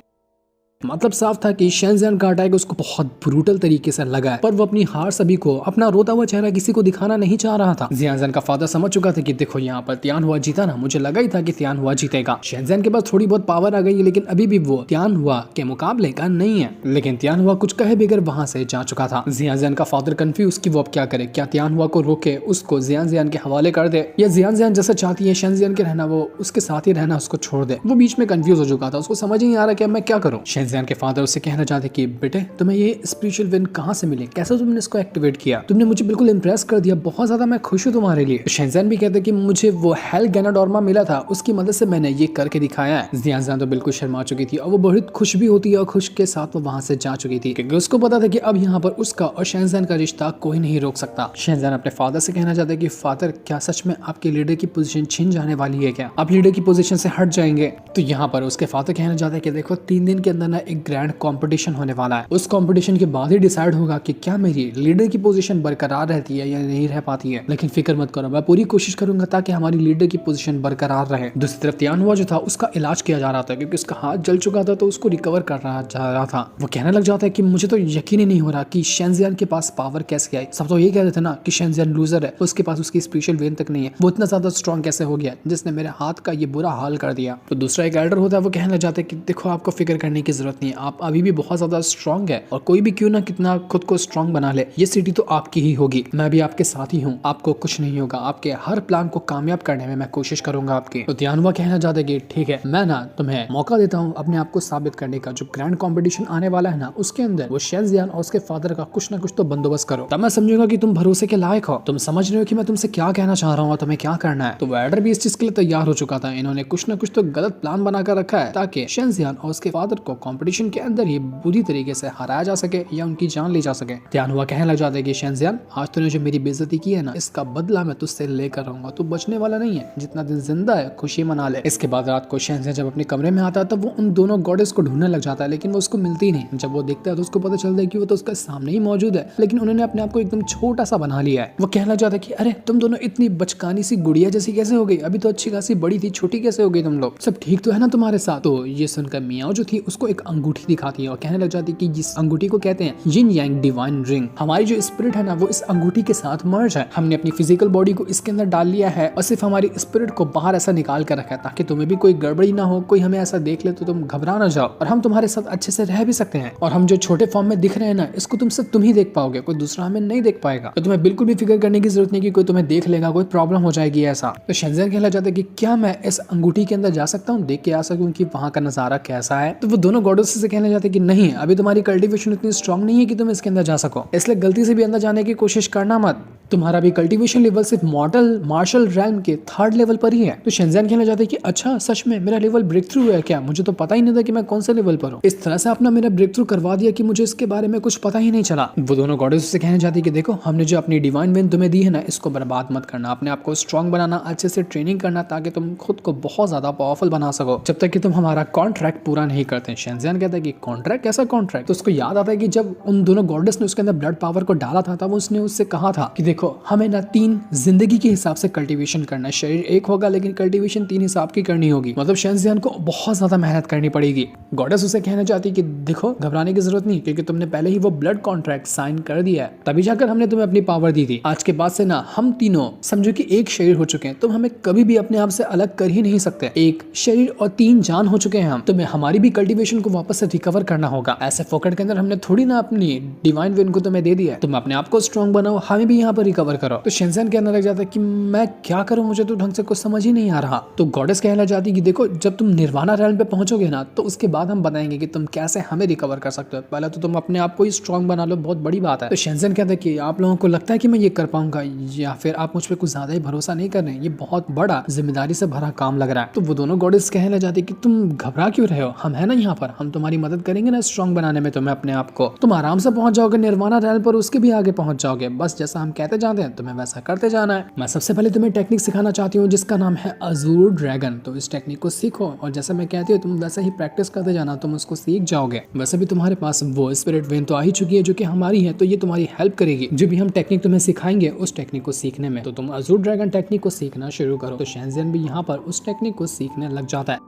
मतलब साफ था कि शेंजियान का अटैक उसको बहुत ब्रूटल तरीके से लगा है, पर वो अपनी हार सभी को, अपना रोता हुआ चेहरा किसी को दिखाना नहीं चाह रहा था। जियान का फादर समझ चुका था कि देखो यहाँ पर तियानहुआ जीता ना, मुझे लगा ही था कि तियानहुआ जीतेगा। शेंजियान के पास थोड़ी बहुत पावर आ गई है, लेकिन अभी भी वो तियानहुआ के मुकाबले का नहीं है। लेकिन तियानहुआ कुछ कहे बगैर वहां से जा चुका था। जियान का फादर कंफ्यूज कि वो अब क्या करे, क्या तियानहुआ को रोके, उसको जियान के हवाले कर दे, या जियान जैसा चाहती है शेंजियान के रहना, वो उसके साथ ही रहना उसको छोड़ दे। वो बीच में कंफ्यूज हो चुका था, उसको समझ नहीं आ रहा कि मैं क्या करूँ। शेंजियान के फादर उससे कहना चाहते कि बेटे तुम्हें ये स्पिरिचुअल विन कहाँ से मिले, कैसे तुमने इसको एक्टिवेट किया, तुमने मुझे बिल्कुल इंप्रेस कर दिया, बहुत ज्यादा मैं खुश हूँ तुम्हारे लिए। शेंजियान भी कहते कि मुझे वो हेल गैनाडोर्मा मिला था, उसकी मदद से मैंने ये करके दिखाया है। जियान तो बिल्कुल शर्मा चुकी थी और वो बहुत खुश भी होती है और खुश के साथ वो वहां से जा चुकी थी क्योंकि उसको पता था कि अब यहाँ पर उसका और शेंजियान का रिश्ता कोई नहीं रोक सकता। शेंजियान अपने फादर से कहना चाहता है कि फादर क्या सच में आपके लीडर की पोजीशन छिन जाने वाली है क्या, आप लीडर की पोजीशन से हट जाएंगे? तो यहाँ पर उसके फादर कहना चाहते हैं कि देखो 3 दिन के अंदर ना एक ग्रैंड कंपटीशन होने वाला है, उस कंपटीशन के बाद ही डिसाइड होगा कि क्या मेरी लीडर की पोजीशन बरकरार रहती है या नहीं रह पाती है। लेकिन फिक्र मत करो, मैं पूरी कोशिश करूंगा ताकि हमारी लीडर की पोजीशन बरकरार रहे। दूसरी तरफ तियानहुआ जो था उसका इलाज किया जा रहा था क्योंकि उसका हाथ जल चुका था, तो उसको रिकवर कर रहा जा रहा था। वो कहने लग जाता है कि मुझे तो यकीन ही नहीं हो रहा कि शेंजियान के पास पावर कैसे आई। सब तो ये कह रहे थे ना कि शेंजियान लूजर है, उसके पास उसकी स्पेशल वेन तक नहीं है, वो इतना ज्यादा स्ट्रॉन्ग कैसे हो गया जिसने मेरे हाथ का ये बुरा हाल कर दिया। तो दूसरा एक एल्डर होता है, वो कहने लग जाता है कि देखो आपको फिक्र करने की जरूरत नहीं है, आप अभी भी बहुत ज्यादा स्ट्रॉन्ग है और कोई भी क्यों ना कितना खुद को स्ट्रॉन्ग बना ले, ये सिटी तो आपकी ही होगी, मैं भी आपके साथ ही हूँ, आपको कुछ नहीं होगा, आपके हर प्लान को कामयाब करने में मैं कोशिश करूंगा आपकी। तो तियानहुआ कहना चाहता है कि ठीक है, मैं ना तुम्हें मौका देता हूँ अपने आप को साबित करने का। जो ग्रैंड कॉम्पिटिशन आने वाला है ना, उसके अंदर वो शेंजियान और उसके फादर का कुछ ना कुछ तो बंदोबस्त करो, तब मैं समझूंगा कि तुम भरोसे के लायक हो, तुम समझ रहे हो कि मैं तुमसे क्या कहना चाह रहा हूँ और तुम्हें क्या करना है। तो वैडर भी इस चीज के लिए तैयार हो चुका था। इन्होंने कुछ ना कुछ तो गलत प्लान बनाकर रखा है ताकि शेंजियान और उसके फादर को कंपटीशन के अंदर ही बुरी तरीके से हराया जा सके या उनकी जान ली जा सके। तियानहुआ कहने लग जाता है कि शेंजियान, आज तूने जो मेरी बेइज्जती की है ना, इसका बदला मैं तुझसे लेकर रहूंगा, तू बचने वाला नहीं है, जितना दिन जिंदा है खुशी मना ले। इसके बाद रात को शेंजियान जब अपने कमरे में आता है तब वो उन दोनों गॉडेस को ढूंढने लग जाता है, लेकिन वो उसको मिलती नहीं। जब वो देखता है तो उसको पता चलता है कि वो तो उसके सामने ही मौजूद है, लेकिन उन्होंने अपने आप को एकदम छोटा सा बना लिया है। वो कहना चाहता है कि अरे तुम दोनों इतनी बचकानी सी गुड़िया जैसी कैसे हो गई, अभी तो अच्छी खासी बड़ी थी, छोटी कैसे हो गई तुम लोग, सब ठीक तो है ना तुम्हारे साथ। तो ये सुनकर मियाओ जो थी उसको एक अंगूठी दिखाती है और कहने लग जाती है कि इस अंगूठी को कहते हैं यिन यांग डिवाइन रिंग। हमारी जो स्पिरिट है ना वो इस अंगूठी के साथ मर्ज है, हमने अपनी फिजिकल बॉडी को इसके अंदर डाल लिया है और सिर्फ हमारी स्पिरिट को बाहर ऐसा निकाल कर रखा है ताकि तुम्हें भी कोई गड़बड़ी ना हो, कोई हमें ऐसा देख ले तो तुम घबरा ना जाओ और हम तुम्हारे साथ अच्छे से रह भी सकते हैं। और हम जो छोटे फॉर्म में दिख रहे हैं ना, इसको तुम सिर्फ तुम ही देख पाओगे, कोई दूसरा हमें नहीं देख पाएगा। तो तुम्हें बिल्कुल भी फिक्र करने की जरूरत नहीं कि कोई तुम्हें देख लेगा, कोई प्रॉब्लम हो जाएगी ऐसा। तो शेंजियान कहना चाहता है कि क्या मैं इस अंगूठी के अंदर जा सकता हूँ, देख के आ सकूँ कि वहाँ का नजारा कैसा है। तो वो दोनों गॉड गॉडेस से कहने जाते कि नहीं, अभी तुम्हारी कल्टीवेशन इतनी स्ट्रांग नहीं है कि तुम इसके अंदर जा सको, इसलिए गलती से भी अंदर जाने की कोशिश करना मत। तुम्हारा भी कल्टीवेशन लेवल सिर्फ मॉर्टल मार्शल रैल्म के 3rd लेवल पर ही है। तो शेंजियान कहना चाहते कि अच्छा सच में मेरा लेवल ब्रेक थ्रू है क्या, मुझे तो पता ही नहीं था कि मैं कौन से लेवल पर हूँ। इस तरह से अपना मेरा ब्रेक थ्रू करवा दिया कि मुझे इसके बारे में कुछ पता ही नहीं चला। वो दोनों गॉडेस से कहना चाहती कि देखो, हमने जो अपनी डिवाइन वेन तुम्हें दी है ना, इसको बर्बाद मत करना, अपने आप को स्ट्रॉन्ग बनाना, अच्छे से ट्रेनिंग करना ताकि तुम खुद को बहुत ज्यादा पावरफुल बना सको जब तक कि तुम हमारा कॉन्ट्रैक्ट पूरा नहीं करते। शेंजियान कहता है कि कॉन्ट्रैक्ट, कैसा कॉन्ट्रैक्ट? तो उसको याद आता है कि जब उन दोनों गॉडेस ने उसके अंदर ब्लड पावर को डाला था तब उसने उससे कहा था कि देखो, हमें ना 3 जिंदगी के हिसाब से कल्टीवेशन करना है, शरीर एक होगा लेकिन कल्टीवेशन 3 हिसाब की करनी होगी। मतलब शेंजियान को बहुत ज्यादा मेहनत करनी पड़ेगी। गॉडेस उसे कहना चाहती कि देखो, घबराने की जरूरत नहीं, क्योंकि तुमने पहले ही वो ब्लड कॉन्ट्रैक्ट साइन कर दिया है, तभी जाकर हमने तुम्हें अपनी पावर दी थी। आज के बाद से ना हम तीनों समझो कि एक शरीर हो चुके हैं, तुम हमें कभी भी अपने आप से अलग कर ही नहीं सकते। एक शरीर और 3 जान हो चुके हैं हम, तुम्हें हमारी भी कल्टीवेशन को वापस से रिकवर करना होगा। ऐसे फोकट के अंदर हमने थोड़ी ना अपनी डिवाइन वेन को तुम्हें दे दिया है, तुम अपने आप को स्ट्रॉन्ग बनाओ, हमें भी यहाँ पर रिकवर करो। तो शेंजियान कहने लग जाता है कि मैं क्या करूं, मुझे तो ढंग से कुछ समझ ही नहीं आ रहा। तो गॉडेस कहने लग जाती कि देखो, जब तुम निर्वाणा रैल्म पे पहुंचोगे ना, तो उसके बाद हम बताएंगे कि तुम कैसे हमें रिकवर कर सकते हो। पहले तो तुम अपने आप को ही स्ट्रॉन्ग बना लो, बहुत बड़ी बात है। तो शेंजियान कहता है कि आप लोगों को लगता है कि मैं ये कर पाऊंगा, या फिर आप मुझ पर कुछ ज्यादा ही भरोसा नहीं कर रहे हैं, ये बहुत बड़ा जिम्मेदारी से भरा काम लग रहा है। तो वो दोनों गॉडेस कहने लग जाती कि तुम घबरा क्यों रहे हो, हम है ना यहाँ पर, हम तुम्हारी मदद करेंगे ना स्ट्रॉन्ग बनाने में तुम्हें अपने आप को। तुम आराम से पहुंच जाओगे निर्वाणा रैल्म पर, उसके भी आगे पहुंच जाओगे, बस जैसा हम कहते जाते हैं तुम्हें वैसा करते जाना है। मैं सबसे पहले तुम्हें टेक्निक सिखाना चाहती हूँ जिसका नाम है अजूर ड्रैगन। तो इस टेक्निक को सीखो और जैसे मैं कहती हूँ तुम वैसे ही प्रैक्टिस करते जाना, तुम उसको सीख जाओगे। वैसे भी तुम्हारे पास वो स्पिरिट वेन तो आ ही चुकी है जो कि हमारी है, तो ये तुम्हारी हेल्प करेगी जो भी हम टेक्निक तुम्हें सिखाएंगे उस टेक्निक को सीखने में। तो तुम अजूर ड्रैगन टेक्निक को सीखना शुरू करो। तो शेंजियान भी यहाँ पर उस टेक्निक को सीखने लग जाता है।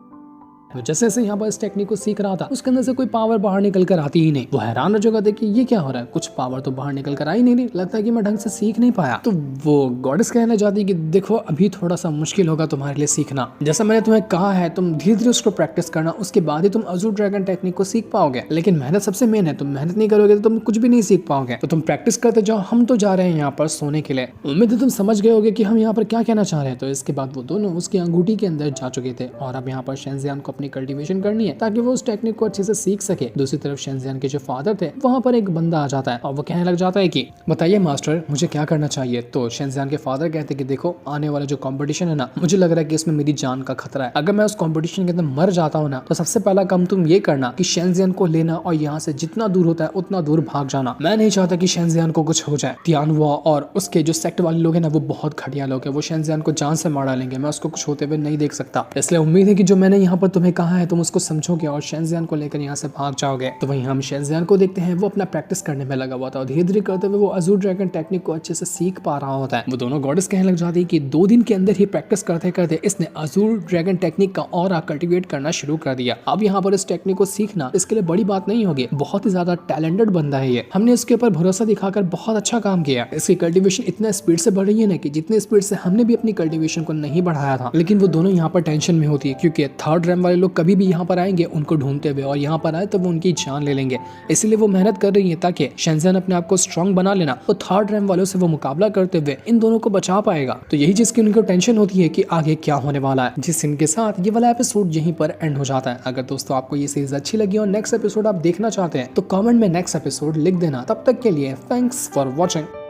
तो जैसे जैसे यहाँ पर इस टेक्निक को सीख रहा था, उसके अंदर से कोई पावर बाहर निकल कर आती ही नहीं। वो हैरान हो चुका था कि ये क्या हो रहा है, कुछ पावर तो बाहर निकल कर आई नहीं, लगता है कि मैं ढंग से सीख नहीं पाया। तो वो गॉडेस कहना चाहती कि देखो, अभी थोड़ा सा मुश्किल होगा तुम्हारे लिए सीखना, जैसा मैंने तुम्हें कहा है, तुम धीरे धीरे उसको प्रैक्टिस करना, उसके बाद ही तुम अजूर ड्रैगन टेक्निक को सीख पाओगे। लेकिन मेहनत सबसे मेन है, तुम मेहनत नहीं करोगे तो तुम कुछ भी नहीं सीख पाओगे। तो तुम प्रैक्टिस करते जाओ, हम तो जा रहे हैं यहाँ पर सोने के लिए। उम्मीद है तुम समझ गए होगे कि हम यहाँ पर क्या कहना चाह रहे हैं। तो इसके बाद वो दोनों उसकी अंगूठी के अंदर जा चुके थे और अब यहाँ पर शेंजियान को अपनी कल्टीवेशन करनी है ताकि वो उस टेक्निक को अच्छे से सीख सके। दूसरी तरफ शेंजियान के जो फादर थे, वहाँ पर एक बंदा आ जाता है और वो कहने लग जाता है कि बताइए मास्टर, मुझे क्या करना चाहिए। तो शेंजियान के फादर कहते हैं कि देखो, आने वाला जो कंपटीशन है ना, मुझे लग रहा है कि इसमें मेरी जान का खतरा है। अगर मैं उस कंपटीशन के अंदर मर जाता हूँ ना, तो सबसे पहला काम तुम ये करना कि शेंजियान को लेना और यहाँ से जितना दूर होता है उतना दूर भाग जाना। मैं नहीं चाहता कि शेंजियान को कुछ हो जाए। तियानहुआ और उसके जो सेक्ट वाले लोग हैं ना, वो बहुत घटिया लोग हैं, वो शेंजियान को जान से मार डालेंगे। मैं उसको कुछ होते हुए नहीं देख सकता, इसलिए उम्मीद है कि जो मैंने यहाँ पर तुम्हें कहा है तुम उसको समझोगे और शेंजियान को लेकर यहाँ से भाग जाओगे। तो वहीं हम शेंजियान को देखते हैं, वो अपना प्रैक्टिस करने में लगा हुआ था और धीरे धीरे करते हुए वो अजूर ड्रैगन टेक्निक को अच्छे से सीख पा रहा होता है। वो दोनों गॉडेस कहने लग जाती है कि 2 दिन के अंदर ही प्रैक्टिस करते करते इसने अजूर ड्रैगन टेक्निक का और कल्टीवेट करना शुरू कर दिया। अब यहाँ पर इस टेक्निक को सीखना इसके लिए बड़ी बात नहीं होगी, बहुत ही ज्यादा टैलेंटेड बंदा है ये। हमने इसके ऊपर भरोसा दिखाकर बहुत अच्छा काम किया। इसकी कल्टीवेशन इतना स्पीड से बढ़ रही है ना कि जितने स्पीड से हमने भी अपनी कल्टीवेशन को नहीं बढ़ाया था। लेकिन वो दोनों यहाँ पर टेंशन में होती है क्योंकि 3rd रैंक वाले लोग कभी भी यहाँ पर आएंगे उनको ढूंढते हुए, और यहाँ पर आए तो वो उनकी जान ले लेंगे। इसलिए वो मेहनत कर रही है ताकि शेंजियान अपने आप को स्ट्रॉन्ग बना लेना, तो 3rd रैंक वालों से वो मुकाबला करते हुए इन दोनों को बचा पाएगा। तो यही चीज की उनको टेंशन होती है कि आगे क्या होने वाला है, जिस इनके साथ ये वाला एपिसोड यहीं पर एंड हो जाता है। अगर दोस्तों आपको ये सीरीज अच्छी लगी और नेक्स्ट एपिसोड आप देखना चाहते हैं तो कमेंट में नेक्स्ट एपिसोड लिख देना। तब तक के लिए थैंक्स फॉर वॉचिंग।